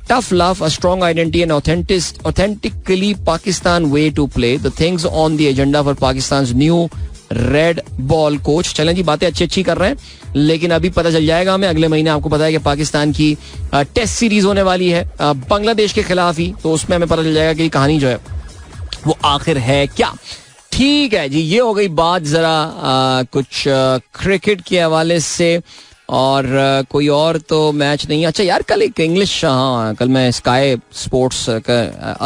Tough love, a strong identity and authentically Pakistan way to play. The things on the agenda for Pakistan's new red ball coach. चलें जी, बातें अच्छी कर रहे हैं, लेकिन अभी पता चल जाएगा हमें. अगले महीने आपको पता है कि पाकिस्तान की टेस्ट सीरीज होने वाली है बांग्लादेश के खिलाफ ही, तो उसमें हमें पता चल जाएगा कि कहानी जो है वो आखिर है क्या. ठीक है जी, ये हो गई बात जरा कुछ क्रिकेट के हवाले से. और कोई और तो मैच नहीं. अच्छा यार कल एक इंग्लिश, हाँ कल मैं स्काई स्पोर्ट्स का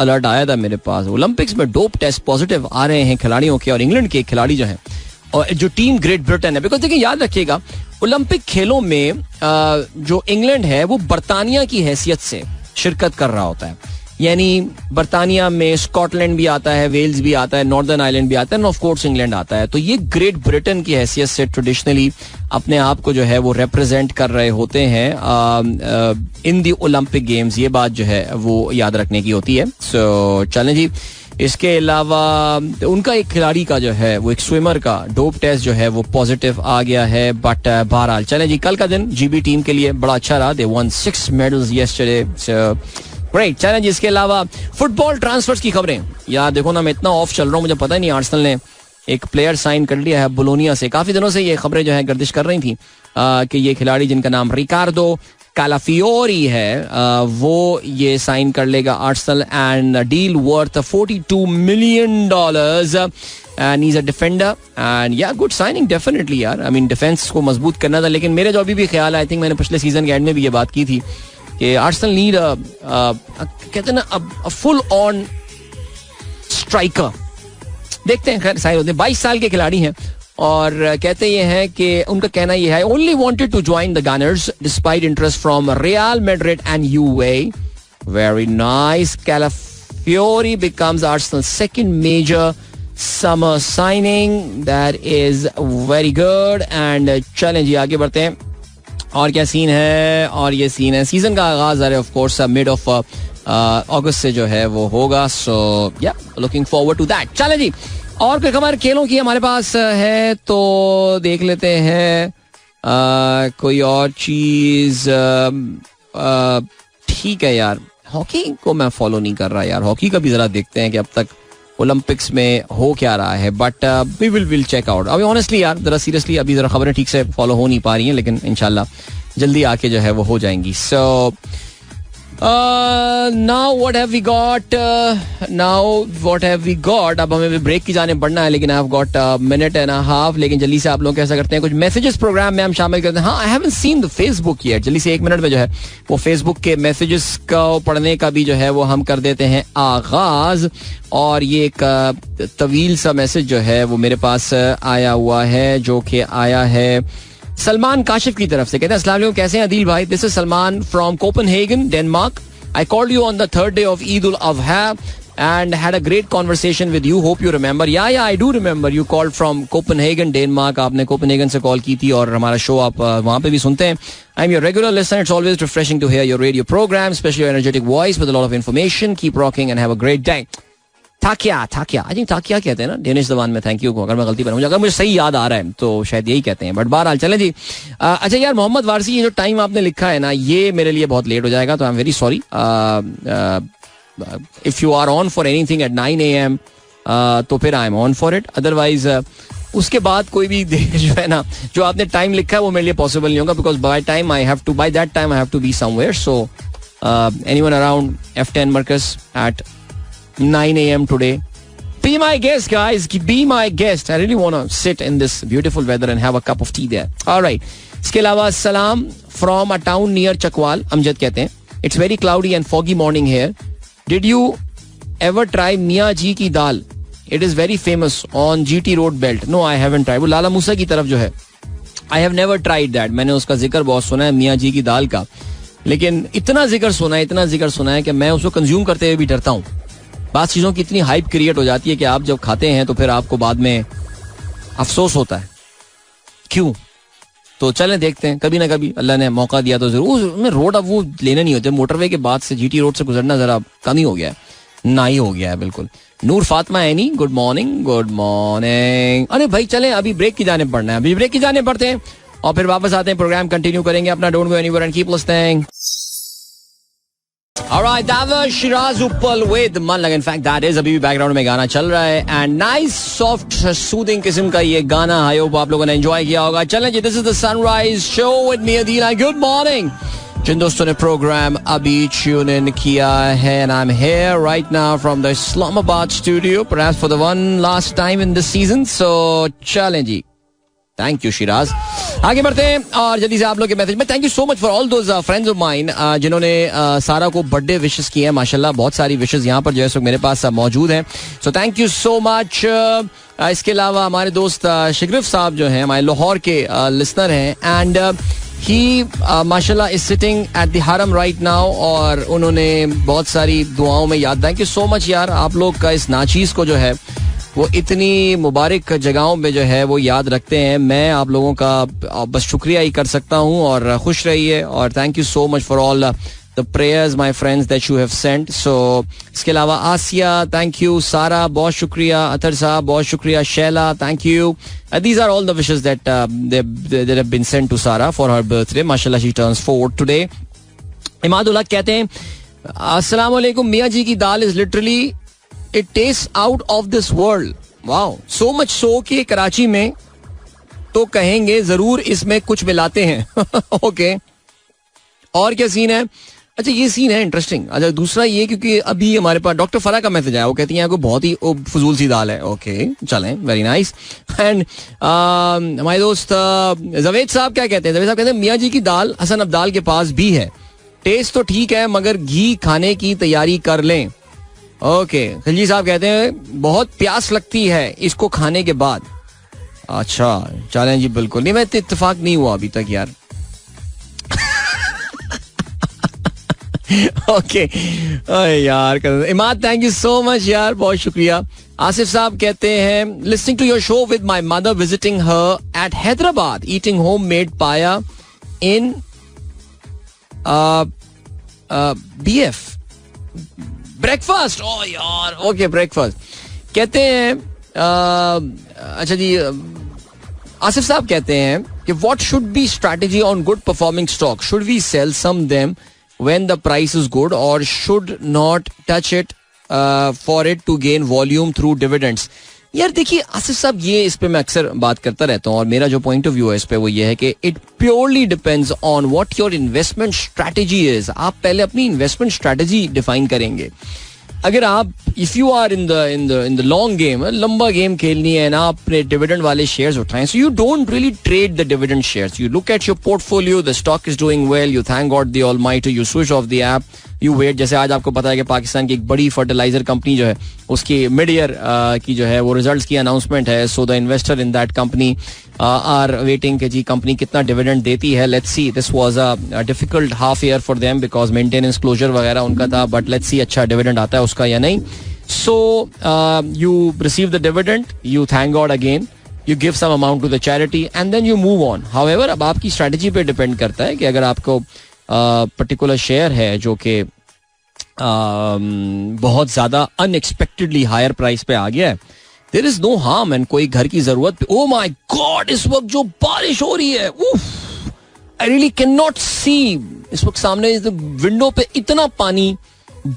अलर्ट आया था मेरे पास. ओलंपिक्स में डोप टेस्ट पॉजिटिव आ रहे हैं खिलाड़ियों के, और इंग्लैंड के खिलाड़ी जो हैं और जो टीम ग्रेट ब्रिटेन है. बिकॉज देखिए याद रखिएगा ओलंपिक खेलों में जो इंग्लैंड है वो बरतानिया की हैसियत से शिरकत कर रहा होता है. यानी बरतानिया में स्कॉटलैंड भी आता है, वेल्स भी आता है, नॉर्दर्न आयरलैंड भी आता है, ऑफ कोर्स इंग्लैंड आता है. तो ये ग्रेट ब्रिटेन की हैसियत से ट्रेडिशनली अपने आप को जो है वो रिप्रेजेंट कर रहे होते हैं इन दी ओलंपिक गेम्स. ये बात जो है वो याद रखने की होती है. सो चलें जी. इसके अलावा उनका एक खिलाड़ी का जो है वो एक स्विमर का डोप टेस्ट जो है वो पॉजिटिव आ गया है. बट बहरहाल चलें जी, कल का दिन GB टीम के लिए बड़ा अच्छा रहा. दे वन 6 मेडल्स यस्टरडे. राइट चलें जी. इसके अलावा फुटबॉल ट्रांसफर्स की खबरें. यार देखो ना, मैं इतना ऑफ चल रहा हूँ, मुझे पता ही नहीं आर्सेनल ने एक प्लेयर साइन कर लिया है बोलोनिया से. काफी दिनों से ये खबरें जो है गर्दिश कर रही थी कि ये खिलाड़ी जिनका नाम रिकार्डो कालाफियोरी है वो ये साइन कर लेगा Arsenal and deal worth $42 million. and he's a defender and yeah good signing definitely यार. I mean डिफेंस को मजबूत करना था, लेकिन मेरे जो अभी भी ख्याल है, आई थिंक मैंने पिछले सीजन के एंड में भी ये बात की थी कि आर्सेनल नीड कहते हैं ना फुल ऑन स्ट्राइकर. देखते हैं, खैर साइन होते हैं. 22 साल के खिलाड़ी हैं और कहते ये हैं कि उनका कहना ये है only wanted to join the Gunners despite interest from Real Madrid and UAE. Very nice. Calafiori becomes Arsenal's second major summer signing. That is very good. And चलें जी आगे बढ़ते हैं. और क्या सीन है? और ये सीन है सीजन का आगाज है ऑफ कोर्स मिड ऑफ अगस्त से जो है वो होगा. सो या लुकिंग फॉरवर्ड टू दैट. चलें जी, और कोई खबर खेलों की हमारे पास है तो देख लेते हैं. कोई और चीज ठीक है यार. हॉकी को मैं फॉलो नहीं कर रहा यार. हॉकी का भी जरा देखते हैं कि अब तक ओलंपिक्स में हो क्या रहा है, but we will check out. अभी ऑनेस्टली यार जरा सीरियसली अभी जरा खबरें ठीक से फॉलो हो नहीं पा रही हैं, लेकिन इंशाल्लाह जल्दी आके जो है वो हो जाएंगी. So now what have we got. अब हमें ब्रेक की जाने पड़ना है, लेकिन I have got minute and half. लेकिन जल्दी से आप लोग कैसा करते हैं, कुछ मैसेजेस प्रोग्राम में हम शामिल करते हैं. हाँ, I haven't seen the Facebook yet. जल्दी से 1 मिनट में जो है वो फेसबुक के मैसेजेस को पढ़ने का भी जो है वो हम कर देते हैं आगाज. और ये एक तवील सा मैसेज जो है वो मेरे पास आया हुआ है, जो कि आया है सलमान काशिफ की तरफ से. कहते हैं अस्सलाम वालेकुम, कैसे हैं अदील भाई. This is Salman from Copenhagen, Denmark. I called you on the 3rd day of Eid al-Adha and had a great conversation with you. Hope you remember. Yeah, I do remember. You called from Copenhagen, Denmark. आपने Copenhagen से call की थी और हमारा show आप वहाँ पे भी सुनते हैं. I'm your regular listener. It's always refreshing to hear your radio program, especially your energetic voice with a lot of information. Keep rocking and have a great day. थाकिया आई थिंक थाकिया कहते हैं ना डेनिश जबान में thank you को. अगर मैं गलती पर अगर मुझे सही याद आ रहा है तो शायद यही कहते हैं, बट बहरहाल चलें जी. अच्छा यार मोहम्मद वारसी, ये जो टाइम आपने लिखा है ना, ये मेरे लिए बहुत लेट हो जाएगा, तो I am very sorry. If you are on for anything at 9 AM तो फिर I am on for it. Otherwise उसके बाद कोई भी जो है ना, जो आपने टाइम लिखा है वो मेरे लिए पॉसिबल नहीं होगा, because by that time I have to be somewhere. So anyone around F10 Marcus at 9 AM today, be my guest guys, be my guest. I really want to sit in this beautiful weather and have a cup of tea there. All right. इसके अलावा सलाम from a town near Chakwal. Amjad कहते हैं it's very cloudy and foggy morning here. Did you ever try मियाँ जी की दाल? It is very famous on GT road belt. No, I haven't tried. वो लाला मूसा की तरफ जो है, I have never tried that. मैंने उसका जिक्र बहुत सुना है मियाँ जी की दाल का, लेकिन इतना जिक्र सुना है कि मैं उसको कंज्यूम करते हुए भी डरता हूँ. बात चीज़ों की इतनी हाइप क्रिएट हो जाती है कि आप जब खाते हैं तो फिर आपको बाद में अफसोस होता है. क्यों? तो चलें देखते हैं, कभी ना कभी अल्लाह ने मौका दिया तो जरूर. रोड अब वो लेने नहीं होते, मोटरवे के बाद से GT रोड से गुजरना जरा कम ही हो गया है, ना ही हो गया है बिल्कुल. नूर फातिमा एनी, गुड मॉर्निंग. अरे भाई चलें, अभी ब्रेक की जाने पड़ना है, अभी ब्रेक की जाने पड़ते हैं और फिर वापस आते हैं, प्रोग्राम कंटिन्यू करेंगे अपना. Don't go anywhere and keep listening. Alright, that was Shiraz Uppal with Man Laga. In fact, that is अभी भी बैकग्राउंड में गाना चल रहा है and nice soft soothing किस्म का ये गाना. आई होप आप लोगों ने एंजॉय किया होगा. चलें जी, this is the sunrise show with me Adeel. Good morning जिन दोस्तों ने प्रोग्राम अभी ट्यून इन किया है, and I'm here right now from the Islamabad studio, perhaps for the one last time in this season. So चलें जी, thank you Siraj. आगे बढ़ते हैं और जल्दी से आप लोग के मैसेज में. Thank you so much for all those friends of mine जिन्होंने सारा को बर्थडे विशेस किए हैं. माशाल्लाह बहुत सारी विशेस यहाँ पर जो है मेरे पास मौजूद हैं. सो थैंक यू सो मच. इसके अलावा हमारे दोस्त शिगरिफ साहब जो हैं, हमारे लाहौर के लिसनर हैं, एंड ही माशाल्लाह इज सिटिंग एट द हरम राइट नाउ, और उन्होंने बहुत सारी दुआओं में याद. थैंक यू सो मच यार, आप लोग का इस नाचीज़ को जो है वो इतनी मुबारक जगहों में जो है वो याद रखते हैं. मैं आप लोगों का बस शुक्रिया ही कर सकता हूँ, और खुश रहिए. और thank you so much for all the prayers my friends that you have sent. So इसके अलावा आसिया, थैंक यू. सारा बहुत शुक्रिया. अतर साहब बहुत शुक्रिया. Shaila, thank you. These are all the wishes that have been sent to Sara for her birthday. माशाल्लाह she turns 4 today. Imadullah कहते हैं अस्सलाम वालेकुम, मियाँ जी की दाल is literally It tastes out of this world. Wow. So much so कि कराची में तो कहेंगे जरूर इसमें कुछ मिलाते हैं. ओके. और क्या सीन है? अच्छा ये सीन है इंटरेस्टिंग. अच्छा दूसरा ये, क्योंकि अभी हमारे पास डॉक्टर फरा का मैसेज आया, वो कहती है आपको बहुत ही फजूल सी दाल है. ओके चलें, वेरी नाइस. एंड हमारे दोस्त जवेद साहब क्या कहते हैं? जवेद साहब कहते हैं मियाँ जी की दाल हसन अब्दाल के पास भी है, टेस्ट तो ठीक है मगर घी खाने की तैयारी कर लें. ओके. खिलजी साहब कहते हैं बहुत प्यास लगती है इसको खाने के बाद. अच्छा चलें जी, बिल्कुल नहीं, मैं इत्तेफाक नहीं हुआ अभी तक यार. ओके यार. Imad thank you so much यार, बहुत शुक्रिया. आसिफ साहब कहते हैं listening to your show with my mother, visiting her at Hyderabad, eating homemade paya in BF breakfast. ओ यार ओके ब्रेकफास्ट कहते हैं. अच्छा जी, आसिफ साहब कहते हैं कि what should be strategy on good performing stock? Should we sell some them when the price is good और should not touch it for it to gain volume through dividends. यार देखिए आसिफ साहब, ये इस पे मैं अक्सर बात करता रहता हूँ और मेरा जो पॉइंट ऑफ व्यू है इस पे वो ये है कि it purely depends on what your investment strategy is. आप पहले अपनी इन्वेस्टमेंट स्ट्रैटेजी डिफाइन करेंगे. अगर आप if you are in the long game, लंबा गेम खेलनी है ना, अपने डिविडेंड वाले शेयर्स उठाएं. So you don't really trade the dividend shares. You look at your portfolio, the stock is doing well, you thank God the almighty, you switch off the app, you wait. जैसे आज आपको पता है कि पाकिस्तान की एक बड़ी फर्टिलाइजर कंपनी जो है उसकी मिड ईयर की जो है वो रिजल्ट्स की अनाउंसमेंट है. So the investor in that company are waiting कि जी कंपनी कितना डिविडेंड देती है. Let's see. This was a difficult half year for them because maintenance closure वगैरह उनका था, बट लेट्स सी अच्छा डिविडेंड आता है उसका या नहीं. So you receive the dividend, you thank God again, you give some amount to the charity and then you move on. However, अब आपकी strategy पे depend करता है कि अगर आपको particular share है जो कि बहुत ज़्यादा unexpectedly higher price पे आ गया है, there is no harm and कोई घर की ज़रूरत पे, oh my God इस वक्त जो बारिश हो रही है, I really cannot see. इस वक्त सामने विंडो पे इतना पानी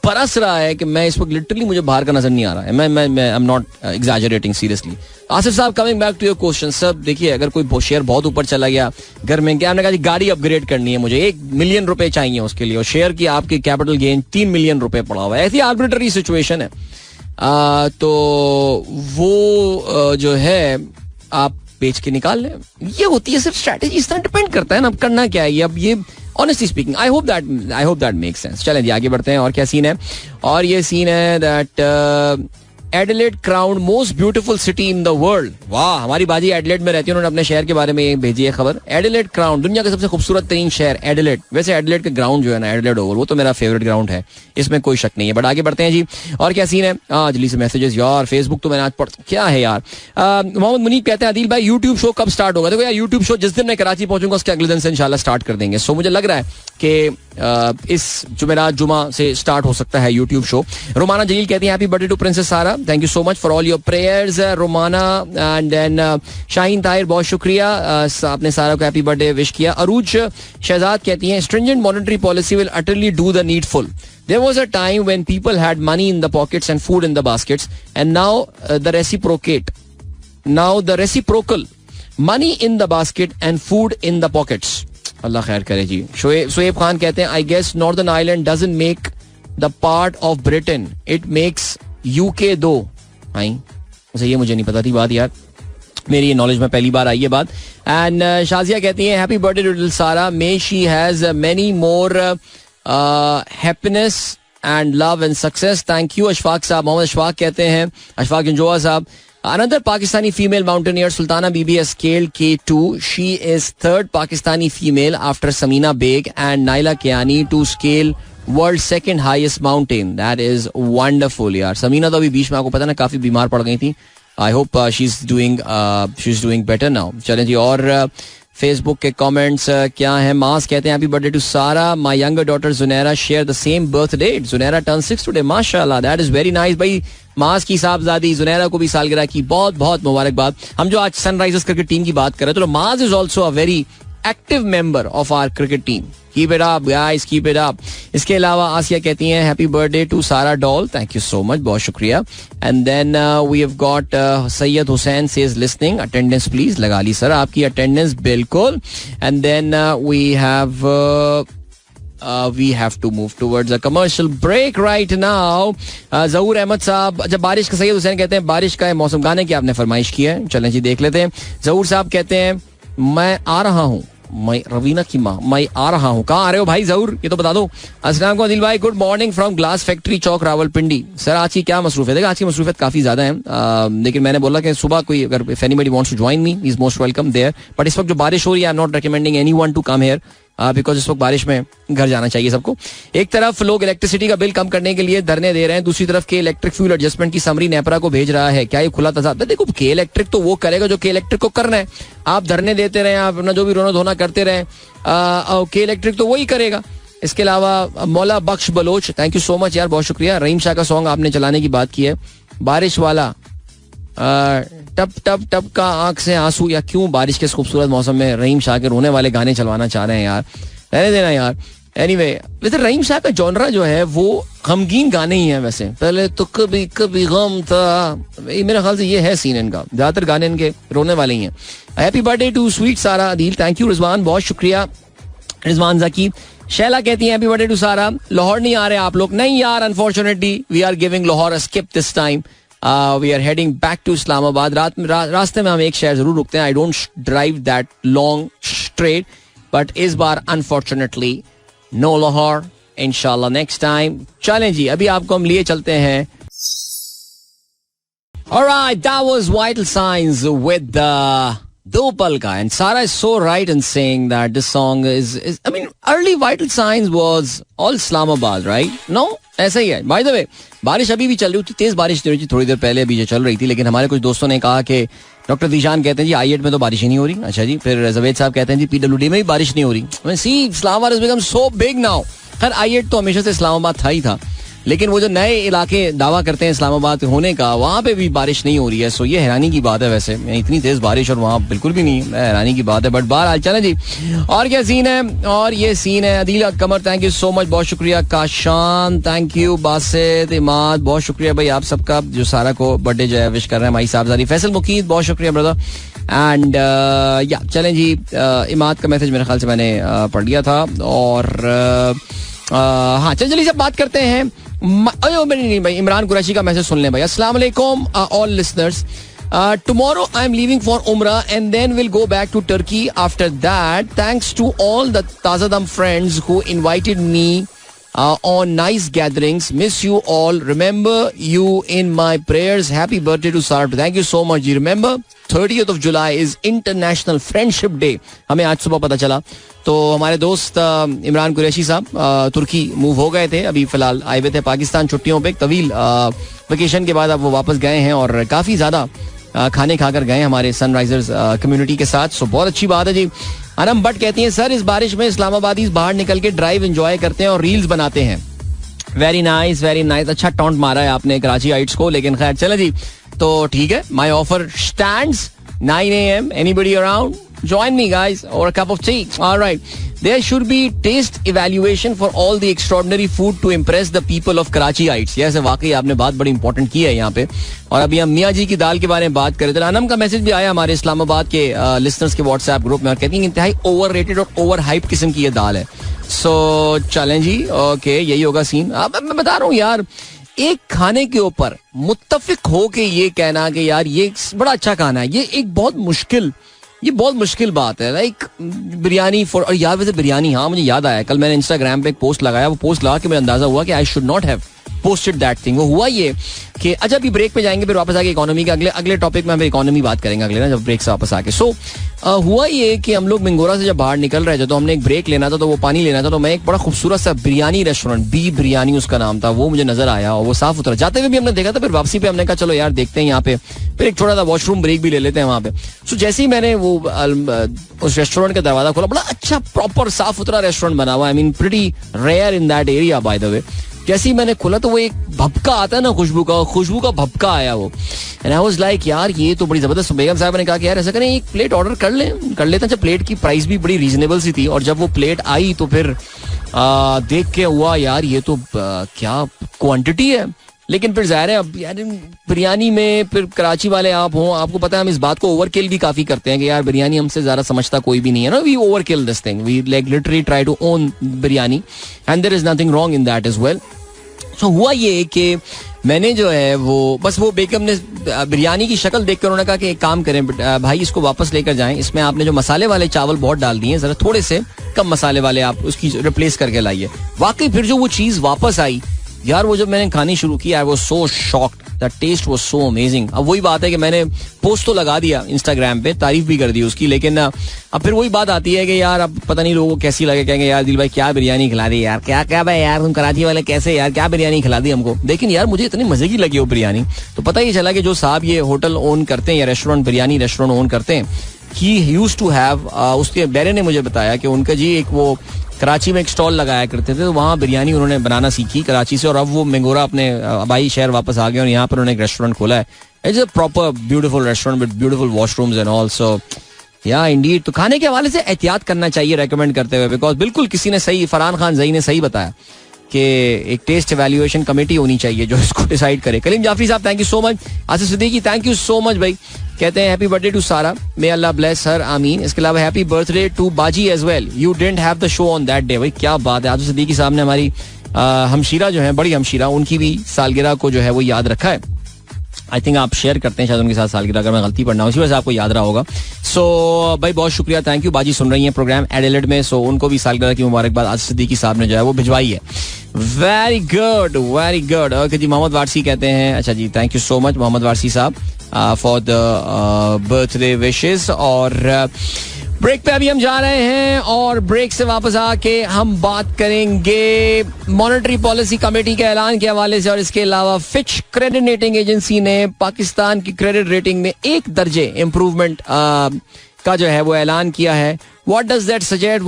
बरस रहा है कि मैं इस वक्त लिटरली मुझे बाहर का नजर नहीं आ रहा है. मैं I am not exaggerating seriously. Asif साहब, coming back to your question. Sir देखिए, अगर कोई शेयर बहुत ऊपर चला गया, घर में क्या, आपने कहा गाड़ी अपग्रेड करनी है, मुझे 1 मिलियन रुपए चाहिए उसके लिए, और शेयर की आपकी कैपिटल गेन 3 मिलियन रुपए पड़ा हुआ है, ऐसी आर्बिट्ररी सिचुएशन है, तो वो जो है आप बेच के निकाल लें. ये होती है सिर्फ स्ट्रैटेजी. इस तरह डिपेंड करता है ना अब करना क्या है. ये अब ये honestly speaking I hope that makes sense. चलें जी आगे बढ़ते हैं. और क्या सीन है? और ये सीन है that Adelaide crowned most beautiful city in the world. वाह, हमारी बाजी एडिलेड में रहती है. उन्होंने अपने शहर के बारे में भेजी है खबर. एडिलेड क्राउन्ड, दुनिया का सबसे खूबसूरत तरीन शहर एडिलेड. वैसे एडिलेड का ग्राउंड जो है ना, एडिलेड ओवल, वो तो मेरा फेवरेट ग्राउंड है, इसमें कोई शक नहीं है. बट आगे बढ़ते हैं जी. और क्या सीन है? जल्दी से मैसेजेस यार. फेसबुक तो मैंने आज पढ़, क्या है यार. मोहम्मद मुनीब कहते हैं आदिल भाई यूट्यूब शो कब स्टार्ट होगा? देखो यार, यूट्यूब शो जिस दिन मैं कराची पहुंचूंगा उसके अगले दिन से इंशाल्लाह स्टार्ट कर देंगे. सो मुझे लग रहा है कि इस जुमेरात जुमा से स्टार्ट हो सकता है यूट्यूब शो. रोमाना जलील कहती है happy birthday to princess Sara. Thank you so much for all your prayers Romana. And then Shaheen Tahir, बहुत शुक्रिया, आपने सारा को हैप्पी बर्थडे विश किया. अरूज शहजाद कहती हैं stringent monetary policy will utterly do the needful. There was a time when people had money in the pockets and food in the baskets, and now the reciprocate. Now the reciprocal, money in the basket and food in the pockets. Allah खैर करे जी. शोएब खान कहते हैं I guess Northern Ireland doesn't make the part of Britain, it makes UK though. ये मुझे नहीं पता थी बात यार, मेरी नॉलेज में पहली बार आई है बात. एंड शाजिया कहती हैं happy birthday to Sara, may she has many more happiness and love and success. Thank you Ashfaq साहब. मोहम्मद अशफाक कहते हैं, अशफाक जंजोआ साहब, another Pakistani female mountaineer Sultana Bibi has scaled K2. She is third Pakistani female after Samina Beg and Naila Kiani to scale world's second highest mountain. That is wonderful यार. समीना तो अभी बीच में आपको पता ना काफी बीमार पड़ गई थी. I hope she's doing better now. चलें जी. और फेसबुक के कमेंट्स क्या है? मास कहते हैं happy birthday to Sara, my younger daughter Junaira share the same birthday. Junaira turn 6 today, माशाल्लाह, दैट इज वेरी नाइस. भाई मास की साहबजादी जुनैरा को भी सालगिरह की बहुत बहुत मुबारकबाद. हम जो आज सनराइजर्स क्रिकेट टीम की बात कर रहे थे, तो Maas is also a very active member of our cricket team. Keep it up guys, keep it up. इसके अलावा आसिया कहती हैं happy birthday to Sara doll. Thank you so much, बहुत शुक्रिया. And then we have got Syed Hussain says listening, attendance please. लगा ली sir आपकी attendance, बिल्कुल. And then we have to move towards a commercial break right now. जहूर अहमद साहब, जब बारिश का, सैयद हुसैन कहते हैं बारिश का मौसम, गाने की आपने फरमाइश की है, चलें जी देख लेते हैं. जहूर साहब कहते हैं मैं आ रहा हूँ, मैं रवीना की माँ, मैं आ रहा हूँ. कहाँ आ रहे हो भाई जहूर, ये तो बता दो. अस्सलाम आदिल भाई, good morning from glass factory Chowk Rawalpindi. Sir आज की क्या मसरूफ है? देखा आज की मसरूफियत काफी ज्यादा है, लेकिन मैंने बोला कि सुबह कोई अगर if anybody wants to join me is most welcome there. But इस वक्त जो बारिश हो रही है, I am not recommending anyone to come here because इस वक्त बारिश में घर जाना चाहिए सबको. एक तरफ लोग इलेक्ट्रिसिटी का बिल कम करने के लिए धरने दे रहे हैं, दूसरी तरफ के इलेक्ट्रिक फ्यूल एडजस्टमेंट की समरी नेपरा को भेज रहा है. क्या ये खुला तजाद? देखो के इलेक्ट्रिक तो वो करेगा जो के इलेक्ट्रिक को करना है. आप धरने देते रहे, आप अपना जो भी रोना धोना करते रहे, के इलेक्ट्रिक तो वही करेगा. इसके अलावा Maula Bakhsh Baloch, thank you so much यार, बहुत शुक्रिया. रहीम शाह का सॉन्ग आपने चलाने की बात की है, बारिश वाला टप टप टप का आंख से आंसू. या क्यों बारिश के खूबसूरत मौसम में रहीम शाह के रोने वाले गाने चलवाना चाह रहे हैं यार, रहने देना यार. एनीवे, वैसे रहीम साहब का जॉनरा जो है वो गमगीन गाने ही है. वैसे पहले तो कभी कभी गम था, मेरे ख्याल से ये है सीन इनका. ज्यादातर गाने इनके रोने वाले ही हैं. हैप्पी बर्थडे टू स्वीट सारा अदील. थैंक यू रिजवान, बहुत शुक्रिया. रिजवान ज़की. शैला कहती है हैप्पी बर्थडे टू सारा. लाहौर नहीं आ रहे आप लोग? नहीं यार, unfortunately we are giving Lahore a skip this time. We are heading back to Islamabad. रास्ते में हम एक शहर जरूर रुकते हैं. I don't drive that long straight, but इस बार अनफॉर्चुनेटली नो लाहौर. इंशाल्लाह नेक्स्ट टाइम. चलें जी, अभी आपको हम लिए चलते हैं. Alright, that was Vital Signs with Do Pal Ka, and Sara is so right in saying that this song is I mean early Vital Signs was all Islamabad, right? No, ऐसा ही है. By the way, बारिश अभी भी चल रही थी, तेज बारिश नहीं रही थी थोड़ी देर पहले, अभी ये चल रही थी. लेकिन हमारे कुछ दोस्तों ने कहा कि डॉक्टर दीशान कहते हैं जी आई8 में तो बारिश ही नहीं हो रही. अच्छा जी. फिर जवेद साहब कहते हैं जी पीडब्ल्यूडी में भी बारिश नहीं हो रही. सी Islamabad has become so big now. खैर आई8 तो हमेशा से इस्लामाबाद था ही था, लेकिन वो जो नए इलाके दावा करते हैं इस्लामाबाद होने का, वहाँ पे भी बारिश नहीं हो रही है. सो ये हैरानी की बात है. वैसे इतनी तेज बारिश और वहाँ बिल्कुल भी नहीं, हैरानी की बात है. बट बहरहाल चलें जी. और क्या सीन है? और ये सीन है. Adeel Qamar thank you so much, बहुत शुक्रिया. Kashan thank you. बासित इमाद बहुत शुक्रिया भाई आप सबका जो सारा को बर्थडे जो है विश कर रहे हैं. माई साहबजादी. फैसल मुकीद बहुत शुक्रिया ब्रदर. एंड या चलें जी. इमाद का मैसेज मेरे ख्याल से मैंने पढ़ लिया था. और हाँ चलिए सब बात करते हैं. नहीं भाई, इमरान कुरैशी का मैसेज सुन लें भाई. अस्सलाम वालेकुम all listeners. Tomorrow I am leaving for Umrah and then we'll go back to Turkey after that. Thanks to all the Tazadam friends who invited me on nice gatherings. Miss you all. Remember you in my prayers. Happy birthday to Sarp. Thank you so much. You remember 30th of July is International Friendship Day. हमें आज सुबह पता चला. तो हमारे दोस्त इमरान कुरैशी साहब तुर्की move हो गए थे. अभी फिलहाल आए हुए थे पाकिस्तान छुट्टियों पे. तवील वेकेशन के बाद अब वो वापस गए हैं और काफ़ी ज़्यादा खाने खाकर गए हमारे सनराइजर्स कम्युनिटी के साथ. सो बहुत अच्छी बात है जी. अनम बट कहती हैं सर इस बारिश में इस्लामाबादीज बाहर निकल के ड्राइव एंजॉय करते हैं और रील्स बनाते हैं. Very nice, very nice. अच्छा टॉन्ट मारा है आपने कराची आइट्स को. लेकिन खैर चले जी, तो ठीक है. My offer stands 9 AM. Anybody around? Join me guys or a cup of tea. All right. There should be taste evaluation for all the extraordinary food to impress the people of Karachyites. Yes, वाकई आपने बात बड़ी important की है यहाँ पे. और अभी हम मियाँ जी की दाल के बारे में बात करें. अनम का मैसेज भी आया हमारे इस्लामाबाद के लिसनर्स के व्हाट्सएप ग्रुप में और कहती हैं इंतहाई ओवररेटेड और ओवर हाइप किस्म की ये दाल है. सो चलें जी. ओके, यही होगा सीन. अब मैं बता रहा हूँ यार, एक खाने के ऊपर मुत्तफिक हो के ये कहना कि यार ये बड़ा अच्छा खाना है, ये बहुत मुश्किल बात है. Like biryani for. और यार वैसे बिरयानी, हाँ मुझे याद आया, कल मैंने इंस्टाग्राम पे एक पोस्ट लगाया. वो पोस्ट लगा के मुझे अंदाजा हुआ कि I should not have posted that thing. वो हुआ ये कि अच्छा अभी ब्रेक पे जाएंगे, फिर वापस आके इकोनॉमी के अगले टॉपिक में हम इकोनॉमी बात करेंगे अगले ना, जब ब्रेक से वापस आके. सो हुआ ये कि हम लोग मिंगोरा से जब बाहर निकल रहे थे तो हमने एक ब्रेक लेना था, तो वो पानी लेना था. तो मैं एक बड़ा खूबसूरत सा बिरयानी रेस्टोरेंट, बी बिरयानी उसका नाम था, वो मुझे नजर आया और वो साफ सुथरा. जाते हुए भी हमने देखा था, फिर वापसी पे हमने कहा चलो यार देखते हैं यहाँ पे, फिर एक छोटा सा वॉशरूम ब्रेक भी ले लेते हैं वहाँ पे. सो जैसे ही मैंने वो उस रेस्टोरेंट का दरवाजा खोला, बड़ा अच्छा प्रॉपर साफ सुथरा रेस्टोरेंट बना हुआ. I mean pretty rare in that area by the way. जैसे ही मैंने खोला तो वो एक भपका आता है ना, खुशबू का भपका आया वो. एंड आई वाज लाइक यार ये तो बड़ी जबरदस्त. बेगम साहब ने कहा कि यार ऐसा करें एक प्लेट ऑर्डर कर लेते हैं. जब प्लेट की प्राइस भी बड़ी रीजनेबल सी थी और जब वो प्लेट आई तो फिर देख के हुआ यार ये तो क्या क्वांटिटी है. लेकिन फिर जाहिर है अब यार बिरयानी में फिर कराची वाले आप हों, आपको पता है हम इस बात को ओवरकिल भी काफी करते हैं कि यार बिरयानी हमसे ज्यादा समझता कोई भी नहीं है ना. We overkill this thing, we like literally try to own biryani and there is nothing wrong in that as well. So हुआ ये कि मैंने जो है वो बस वो बेगम ने बिरयानी की शक्ल देख कर उन्होंने कहा कि एक काम करें भाई इसको वापस लेकर जाएं, इसमें आपने जो मसाले वाले चावल बहुत डाल दिए, जरा थोड़े से कम मसाले वाले आप उसकी रिप्लेस करके लाइए. वाकई फिर जो वो चीज वापस आई यार, वो जब मैंने खानी शुरू की I was so shocked. The taste was so amazing. अब वही बात है कि मैंने पोस्ट तो लगा दिया इंस्टाग्राम पे, तारीफ भी कर दी उसकी, लेकिन अब फिर वही बात आती है कि यार अब पता नहीं लोगों को कैसी लगे, कहेंगे यार दिल भाई क्या बिरयानी खिला दी यार, क्या भाई यार तुम कराची वाले कैसे यार क्या बिरयानी खिला दी हमको. लेकिन यार मुझे इतनी मजे की लगी वो बिरयानी. तो पता ही चला कि जो साहब ये होटल ओन करते हैं या रेस्टोरेंट, बिरयानी रेस्टोरेंट ओन करते हैं, ही यूज्ड टू हैव, उसके बैरे ने मुझे बताया कि उनका जी एक वो कराची में एक स्टॉल लगाया करते थे, तो वहाँ बिरयानी उन्होंने बनाना सीखी कराची से और अब वो मिंगोरा अपने आबाई शहर वापस आ गए और यहाँ पर उन्होंने एक रेस्टोरेंट खोला है. It's a proper beautiful restaurant with beautiful washrooms and all. So yeah indeed. तो खाने के हवाले से एहतियात करना चाहिए रेकमेंड करते हुए, बिकॉज बिल्कुल किसी ने सही, फरहान खान जई ने सही बताया कि एक टेस्ट एवेल्युएशन कमेटी होनी चाहिए जो इसको डिसाइड करे. कलीम जाफरी साहब thank you so much. Asif Siddiqui thank you so much भाई. कहते हैं happy birthday to Sara, may Allah bless हर, आमीन. इसके अलावा happy birthday to baji as well, you didn't have the show on that day. भाई क्या बात है. आसिफ सिद्दीकी साहब ने हमारी हमशीरा जो है, बड़ी हमशीरा, उनकी भी सालगिरह को जो है वो याद रखा है. आई थिंक आप शेयर करते हैं शायद उनके साथ सालगिरह, अगर मैं गलती पढ़ना हूँ, इसी वजह से आपको याद रहा होगा. सो भाई बहुत शुक्रिया, थैंक यू. बाजी सुन रही हैं प्रोग्राम एडिलेड में, सो उनको भी सालगिरह की मुबारकबाद आसिफ सिद्दीकी साहब ने जो है वो भिजवाई है. Very good very good. Okay जी. मोहम्मद वारसी कहते हैं, अच्छा जी thank you so much Mohammad Warsi साहब फॉर द बर्थडे विशेस. और ब्रेक पे अभी हम जा रहे हैं और ब्रेक से वापस आके हम बात करेंगे मॉनेटरी पॉलिसी कमेटी के ऐलान के हवाले से, और इसके अलावा फिच क्रेडिट रेटिंग एजेंसी ने पाकिस्तान की क्रेडिट रेटिंग में 1 दर्जे इंप्रूवमेंट का जो है वो ऐलान किया है. What does that suggest?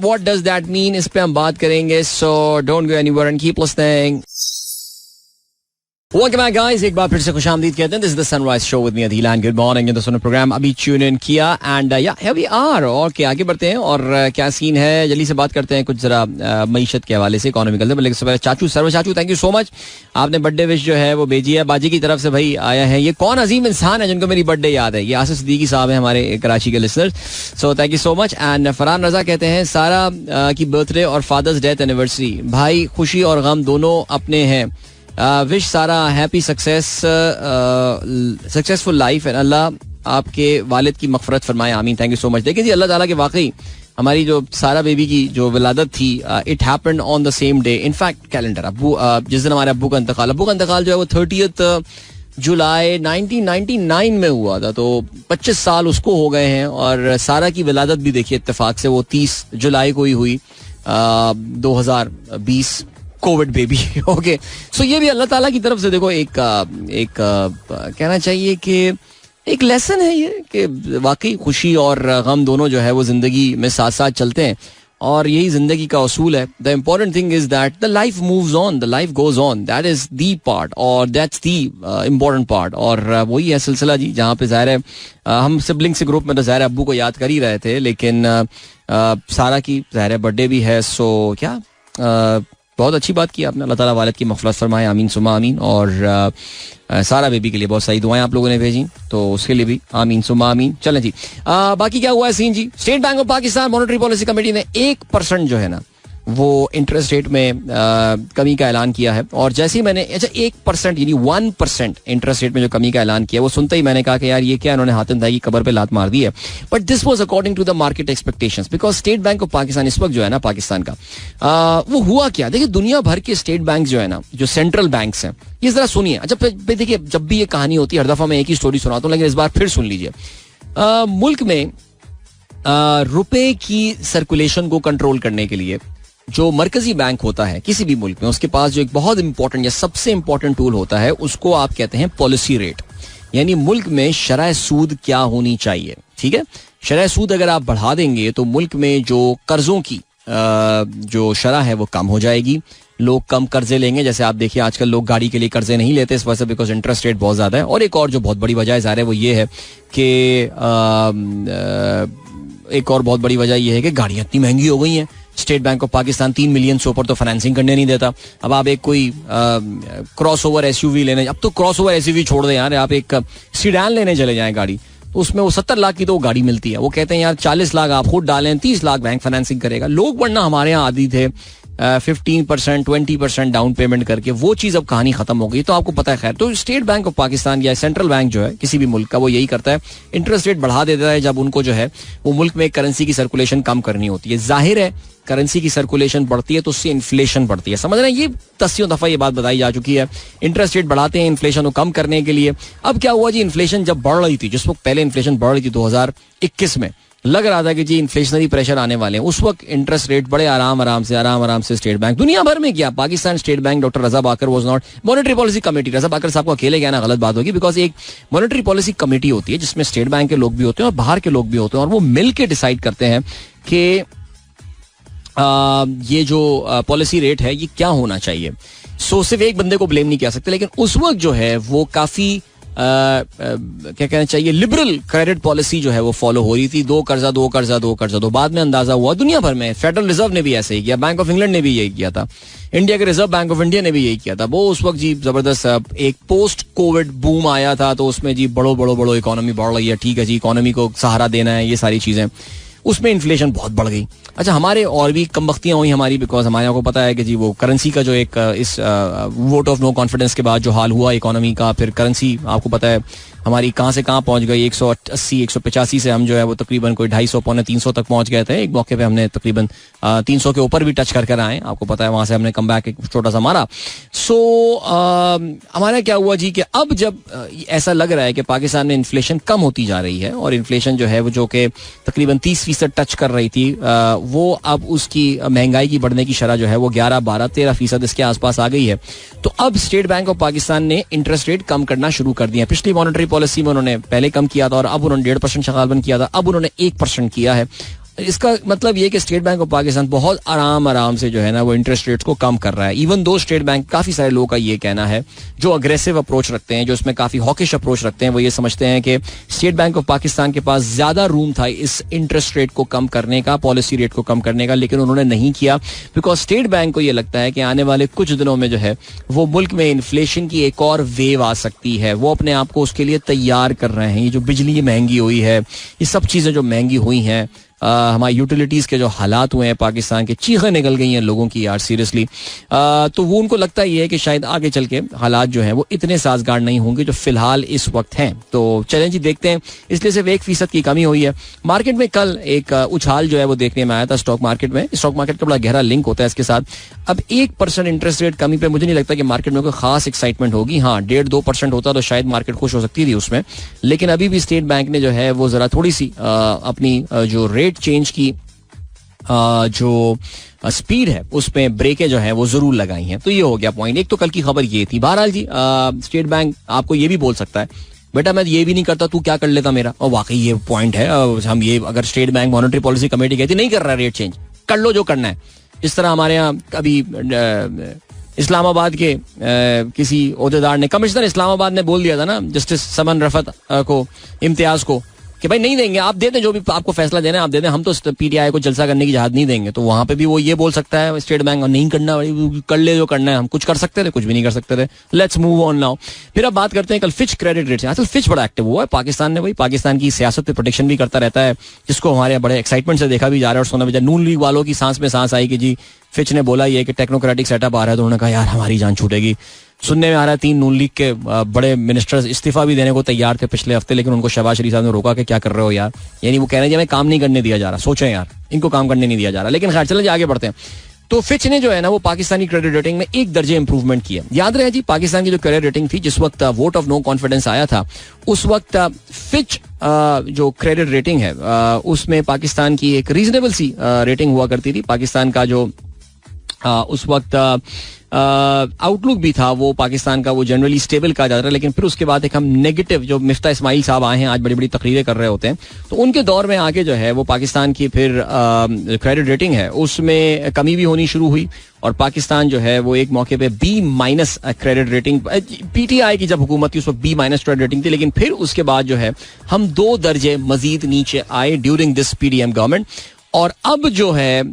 What does that mean? इस पे हम बात करेंगे. So don't go anywhere and keep listening. Welcome back guys, एक बार फिर से खुशामदीद कहते हैं. This is the Sunrise Show with me Adil and good morning. ये दोस्तों ने प्रोग्राम अभी ट्यून इन किया and yeah here we are. और क्या आगे बढ़ते हैं और क्या सीन है, जल्दी से बात करते हैं कुछ जरा मईशत के हवाले से, इकोनॉमिकल से. लेकिन सबसे चाचू, सर्व चाचू थैंक यू सो मच, आपने बर्थडे विश जो है वो भेजी है. बाजी की तरफ से भाई आया है. ये कौन अजीम इंसान है जिनको मेरी बर्थडे याद है? ये आसिफ सिद्दीकी साहब है हमारे कराची के listeners. So thank you so much. And Farhan Raza कहते हैं सारा की बर्थडे और फादर्स डेथ एनिवर्सरी, भाई खुशी और गम दोनों अपने हैं. विश सारा हैप्पी सक्सेसफुल लाइफ एंड अल्लाह आपके वालिद की मगफरत फरमाए, आमीन. Thank you so much. देखिए जी, अल्लाह ताला के वाकई हमारी जो सारा बेबी की जो विलादत थी, it happened on the same day. In fact calendar अब्बू जिस दिन हमारे अब्बू का इंतकाल जो है वो 30 जुलाई 1999 में हुआ था. तो 25 साल उसको हो गए हैं. और सारा की विलादत भी देखिए इत्तेफाक से वो 30 जुलाई को ही हुई 2020, कोविड बेबी. ओके, सो ये भी अल्लाह ताला की तरफ से देखो एक कहना चाहिए कि एक लेसन है ये, कि वाकई खुशी और गम दोनों जो है वो जिंदगी में साथ साथ चलते हैं, और यही जिंदगी का उसूल है. The important thing is that the life moves on, the life goes on, that is the part, और दैट्स दी इम्पोर्टेंट पार्ट. और वही है सिलसिला जी, जहाँ पे ज़ाहिर है हम सिबलिंग्स के ग्रुप में तो ज़ाहिर अब्बू को याद कर ही रहे थे, लेकिन सारा की ज़ाहिर बर्थडे भी है. सो क्या बहुत अच्छी बात की आपने. अल्लाह ताला वालिद की मग़फ़िरत फरमाए, आमीन सुमा आमीन. और सारा बेबी के लिए बहुत सारी दुआएं आप लोगों ने भेजी, तो उसके लिए भी आमीन सुमा आमीन. चलें जी, बाकी क्या हुआ है सीन जी. State Bank of Pakistan monetary policy committee ने 1% जो है ना वो इंटरेस्ट रेट में कमी का ऐलान किया है. और जैसे ही मैंने 1% यानी 1% इंटरेस्ट रेट में जो कमी का ऐलान किया, वो सुनते ही मैंने कहा कि यार ये क्या, इन्होंने हाथन दाई की कबर पे लात मार दी है. But this was according to the market expectations, because State Bank of Pakistan इस वक्त जो है ना पाकिस्तान का, वो हुआ क्या, देखिए दुनिया भर के स्टेट बैंक जो है ना, जो सेंट्रल बैंक्स हैं, ये जरा सुनिए. अच्छा देखिए, जब भी ये कहानी होती है हर दफा मैं एक ही स्टोरी सुनाता हूँ, लेकिन इस बार फिर सुन लीजिए. मुल्क में रुपए की सर्कुलेशन को कंट्रोल करने के लिए जो मरकजी बैंक होता है किसी भी मुल्क में, उसके पास जो एक बहुत इंपॉर्टेंट या सबसे इंपॉर्टेंट टूल होता है, उसको आप कहते हैं पॉलिसी रेट. यानी मुल्क में शरह सूद क्या होनी चाहिए. ठीक है, शरह सूद अगर आप बढ़ा देंगे तो मुल्क में जो कर्जों की जो शरह है वो कम हो जाएगी, लोग कम कर्जे लेंगे. जैसे आप देखिए आजकल लोग गाड़ी के लिए कर्जे नहीं लेते इस वजह से, बिकॉज इंटरेस्ट रेट बहुत ज्यादा है. और एक और जो बहुत बड़ी वजह है वो ये है कि एक और बहुत बड़ी वजह यह है कि गाड़ियां इतनी महंगी हो गई हैं. State Bank of Pakistan 3 million से ऊपर तो फाइनेंसिंग करने नहीं देता. अब आप एक कोई क्रॉस ओवर एसयूवी लेने, अब तो क्रॉस ओवर एसयूवी छोड़ दें यार, आप एक सीडान लेने चले जाएं गाड़ी, तो उसमें वो 70 लाख की तो गाड़ी मिलती है. वो कहते हैं यार 40 लाख आप खुद डालें, 30 लाख बैंक फाइनेंसिंग करेगा. लोग वरना हमारे यहाँ आदी थे 15% 20% डाउन पेमेंट करके, वो चीज अब कहानी खत्म हो गई. तो आपको पता है खैर, तो स्टेट बैंक ऑफ पाकिस्तान या सेंट्रल बैंक जो है किसी भी मुल्क का, वो यही करता है, इंटरेस्ट रेट बढ़ा देता है जब उनको जो है वो मुल्क में करेंसी की सर्कुलेशन कम करनी होती है. जाहिर है करेंसी की सर्कुलेशन बढ़ती है तो उससे इन्फ्लेशन बढ़ती है. समझ रहे हैं, ये 10 दफा ये बात बताई जा चुकी है. इंटरेस्ट रेट बढ़ाते हैं इन्फ्लेशन को कम करने के लिए. अब क्या हुआ जी, इन्फ्लेशन जब बढ़ रही थी, जिस वक्त पहले इन्फ्लेशन बढ़ रही थी 2021 में, लग रहा था कि जी इन्फ्लेशनरी प्रेशर आने वाले हैं, उस वक्त इंटरेस्ट रेट बड़े आराम से स्टेट बैंक दुनिया भर में किया. Pakistan state bank, doctor Raza Baqar was not monetary policy committee. Raza Baqar साहब को अकेले कहना गलत बात होगी, बिकॉज एक मॉनेटरी पॉलिसी कमेटी होती है जिसमें स्टेट बैंक के लोग भी होते हैं और बाहर के लोग भी होते हैं, और वो मिल के डिसाइड करते हैं कि ये जो पॉलिसी रेट है ये क्या होना चाहिए. सो सिर्फ एक बंदे को ब्लेम नहीं किया सकते, लेकिन उस वक्त जो है वो काफी क्या कहना चाहिए, लिबरल क्रेडिट पॉलिसी जो है वो फॉलो हो रही थी. दो कर्जा. बाद में अंदाजा हुआ दुनिया भर में फेडरल रिजर्व ने भी ऐसे ही किया, बैंक ऑफ इंग्लैंड ने भी यही किया था, इंडिया के रिजर्व बैंक ऑफ इंडिया ने भी यही किया था. वो उस वक्त जी जबरदस्त एक पोस्ट कोविड बूम आया था, तो उसमें जी बड़ो इकोनॉमी बढ़ रही है, ठीक है जी, इकोनॉमी को सहारा देना है, ये सारी चीजें. उसमें इन्फ्लेशन बहुत बढ़ गई. अच्छा, हमारे और भी कम बख्तियां हुई हमारी, बिकॉज हमारे यहाँ को पता है कि जी वो करेंसी का जो एक इस वोट ऑफ नो कॉन्फिडेंस के बाद जो हाल हुआ इकोनॉमी का, फिर करेंसी आपको पता है हमारी कहाँ से कहाँ पहुंच गई. 180 185 से हम जो है वो तकरीबन कोई 250 पौने 300 तक पहुंच गए थे. एक मौके पे हमने तकरीबन 300 के ऊपर भी टच कर आए, आपको पता है. वहां से हमने कम बैक एक छोटा सा मारा. सो हमारा क्या हुआ जी कि अब जब ऐसा लग रहा है कि पाकिस्तान में इन्फ्लेशन कम होती जा रही है, और इन्फ्लेशन जो है वो जो कि तकरीबन 30% टच कर रही थी, वो अब उसकी महंगाई की बढ़ने की शरह जो है वो 11, 12, 13% इसके आसपास आ गई है. तो अब स्टेट बैंक ऑफ पाकिस्तान ने इंटरेस्ट रेट कम करना शुरू कर दिया. पिछली मॉनेटरी पॉलिसी में उन्होंने पहले कम किया था और अब उन्होंने 1.5% शगालबन किया था, अब उन्होंने 1% किया है. इसका मतलब ये कि स्टेट बैंक ऑफ पाकिस्तान बहुत आराम से जो है ना वो इंटरेस्ट रेट्स को कम कर रहा है. इवन दो स्टेट बैंक, काफी सारे लोगों का ये कहना है जो अग्रेसिव अप्रोच रखते हैं, जो इसमें काफी हॉकिश अप्रोच रखते हैं, वो ये समझते हैं कि स्टेट बैंक ऑफ पाकिस्तान के पास ज्यादा रूम था इस इंटरेस्ट रेट को कम करने का, पॉलिसी रेट को कम करने का, लेकिन उन्होंने नहीं किया. बिकॉज स्टेट बैंक को ये लगता है कि आने वाले कुछ दिनों में जो है वो मुल्क में इन्फ्लेशन की एक और वेव आ सकती है. वो अपने आप को उसके लिए तैयार कर रहे हैं. ये जो बिजली महंगी हुई है, ये सब चीजें जो महंगी हुई हैं, हमारी यूटिलिटीज के जो हालात हुए हैं पाकिस्तान के, चीखें निकल गई हैं लोगों की यार, सीरियसली. तो वो उनको लगता ही है कि शायद आगे चल के हालात जो हैं वो इतने साजगार नहीं होंगे जो फिलहाल इस वक्त हैं. तो चलें जी देखते हैं. इसलिए सिर्फ 1% की कमी हुई है. मार्केट में कल एक उछाल जो है वो देखने में आया था स्टॉक मार्केट में. स्टॉक मार्केट का बड़ा गहरा लिंक होता है इसके साथ. अब 1% इंटरेस्ट रेट कमी पे मुझे नहीं लगता कि मार्केट में कोई खास एक्साइटमेंट होगी. हाँ, 1.5-2% होता तो शायद मार्केट खुश हो सकती थी उसमें, लेकिन अभी भी स्टेट बैंक ने जो है वो जरा थोड़ी सी अपनी जो रेट चेंज की जो स्पीड है उसमें ब्रेकें जो है वो जरूर लगाई हैं. तो ये हो गया पॉइंट एक. तो कल की खबर ये थी. बहरहाल जी स्टेट बैंक आपको ये भी बोल सकता है बेटा मैं ये भी नहीं करता, तू क्या कर लेता मेरा. और वाकई ये पॉइंट है. हम ये अगर state bank monetary policy committee कहती नहीं कर रहा रेट चेंज, कर लो जो करना है. इस तरह हमारे यहाँ अभी इस्लामाबाद के किसी ओहदेदार ने, कमिश्नर इस्लामाबाद ने बोल दिया था ना जस्टिस समन रफत को, इम्तियाज को, कि भाई नहीं देंगे, आप दे दें जो भी आपको फैसला देना है आप दे दें, हम तो पीटीआई को जलसा करने की इजाजत नहीं देंगे. तो वहां पे भी वो ये बोल सकता है स्टेट बैंक, नहीं करना, कर ले जो करना है. हम कुछ कर सकते थे, कुछ भी नहीं कर सकते थे. Let's move on now. फिर अब बात करते हैं कल फिच क्रेडिट रेट से. आजकल फिच बड़ा एक्टिव हुआ है पाकिस्तान ने. भाई पाकिस्तान की सियासत पे प्रोटेक्शन भी करता रहता है, जिसको हमारे बड़े एक्साइटमेंट से देखा भी जा रहा है और सुना भी जा रहा है. नून लीग वालों की सांस में सांस आई कि जी फिच ने बोला ये कि टेक्नोक्रेटिक सेटअप आ रहा है, तो उन्होंने कहा यार हमारी जान छूटेगी. सुनने में आ रहा है 3 नून लीग के बड़े मिनिस्टर्स इस्तीफा भी देने को तैयार थे पिछले हफ्ते, लेकिन उनको शहबाज शरीफ साहब ने रोका कि क्या कर रहे हो यार. यानी वो कह रहे हैं हमें काम नहीं करने दिया जा रहा. सोचें यार, इनको काम करने नहीं दिया जा रहा. लेकिन खैर चलें आगे बढ़ते हैं. तो फिच ने जो है ना वो पाकिस्तानी क्रेडिट रेटिंग में 1 दर्जे इंप्रूवमेंट किया. याद रहे जी पाकिस्तान की जो क्रेडिट रेटिंग थी जिस वक्त वोट ऑफ नो कॉन्फिडेंस आया था, उस वक्त फिच जो क्रेडिट रेटिंग है उसमें पाकिस्तान की एक रीजनेबल सी रेटिंग हुआ करती थी. पाकिस्तान का जो उस वक्त आउटलुक भी था वो पाकिस्तान का वो जनरली स्टेबल कहा जाता है. लेकिन फिर उसके बाद एक हम नेगेटिव, जो मिफ्ता इस्माइल साहब आए हैं आज बड़ी बड़ी तकरीरें कर रहे होते हैं, तो उनके दौर में आके जो है वो पाकिस्तान की फिर क्रेडिट रेटिंग है उसमें कमी भी होनी शुरू हुई. और पाकिस्तान जो है वो एक मौके पे B- क्रेडिट रेटिंग, पीटीआई की जब हुकूमत थी उस वक्त B- क्रेडिट रेटिंग थी. लेकिन फिर उसके बाद जो है हम 2 दर्जे मजीद नीचे आए ड्यूरिंग दिस PDM गवर्नमेंट. और अब जो है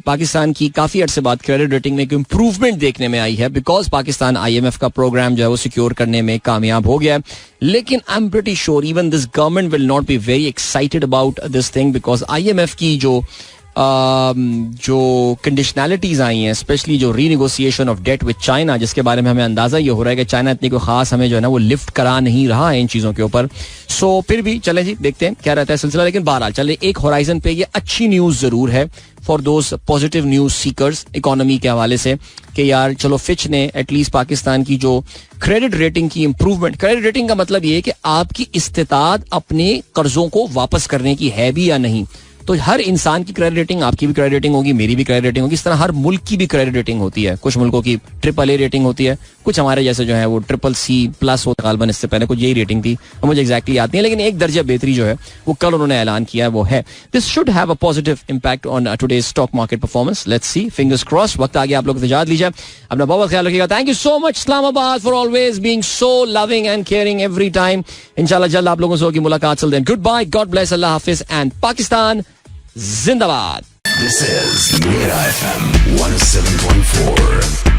पाकिस्तान की काफी अर्से बाद क्रेडिट रेटिंग में एक इम्प्रूवमेंट देखने में आई है, बिकॉज पाकिस्तान IMF का प्रोग्राम जो है वो सिक्योर करने में कामयाब हो गया है. लेकिन I am pretty sure even this government will not be very excited about this thing, because IMF की जो कंडीशनैलिटीज आई हैं, स्पेशली जो renegotiation of date with China, जिसके बारे में हमें अंदाजा ये हो रहा है कि चाइना इतनी कोई खास हमें जो है ना वो लिफ्ट करा नहीं रहा है इन चीजों के ऊपर. सो फिर भी चले जी देखते हैं क्या रहता है सिलसिला. लेकिन बहरहाल चले एक होराइजन पे ये अच्छी न्यूज जरूर है for those positive news seekers economy के हवाले से कि यार चलो फिच ने एटलीस्ट पाकिस्तान की जो क्रेडिट रेटिंग की इंप्रूवमेंट, क्रेडिट रेटिंग का मतलब ये है कि आपकी इस्तिताअत अपने कर्जों को वापस करने की है भी या नहीं. तो हर इंसान की क्रेडिट रेटिंग, आपकी भी क्रेडिट रेटिंग होगी, मेरी भी क्रेडिट रेटिंग होगी, इस तरह हर मुल्क की भी क्रेडिट रेटिंग होती है. कुछ मुल्कों की AAA रेटिंग होती है, कुछ हमारे जैसे जो है वो CCC+ होता है. गालबन इससे पहले कुछ यही रेटिंग थी, मुझे एग्जैक्टली याद नहीं है, लेकिन एक दर्जा बेहतरी जो है वो कल उन्होंने ऐलान किया है वो है. This should have a positive impact on today's stock market performance. Let's see, fingers cross. वक्त आ गया, आप लोग इजाजत लीजिए, अपना बहुत ख्याल रखिएगा. Thank you so much Islamabad for always being so loving and caring every time. इंशाल्लाह जल्द आप लोगों से होगी मुलाकात. Till then, goodbye, God bless, Allah Hafiz, and Pakistan Zindabad. This is Mira FM 107.4.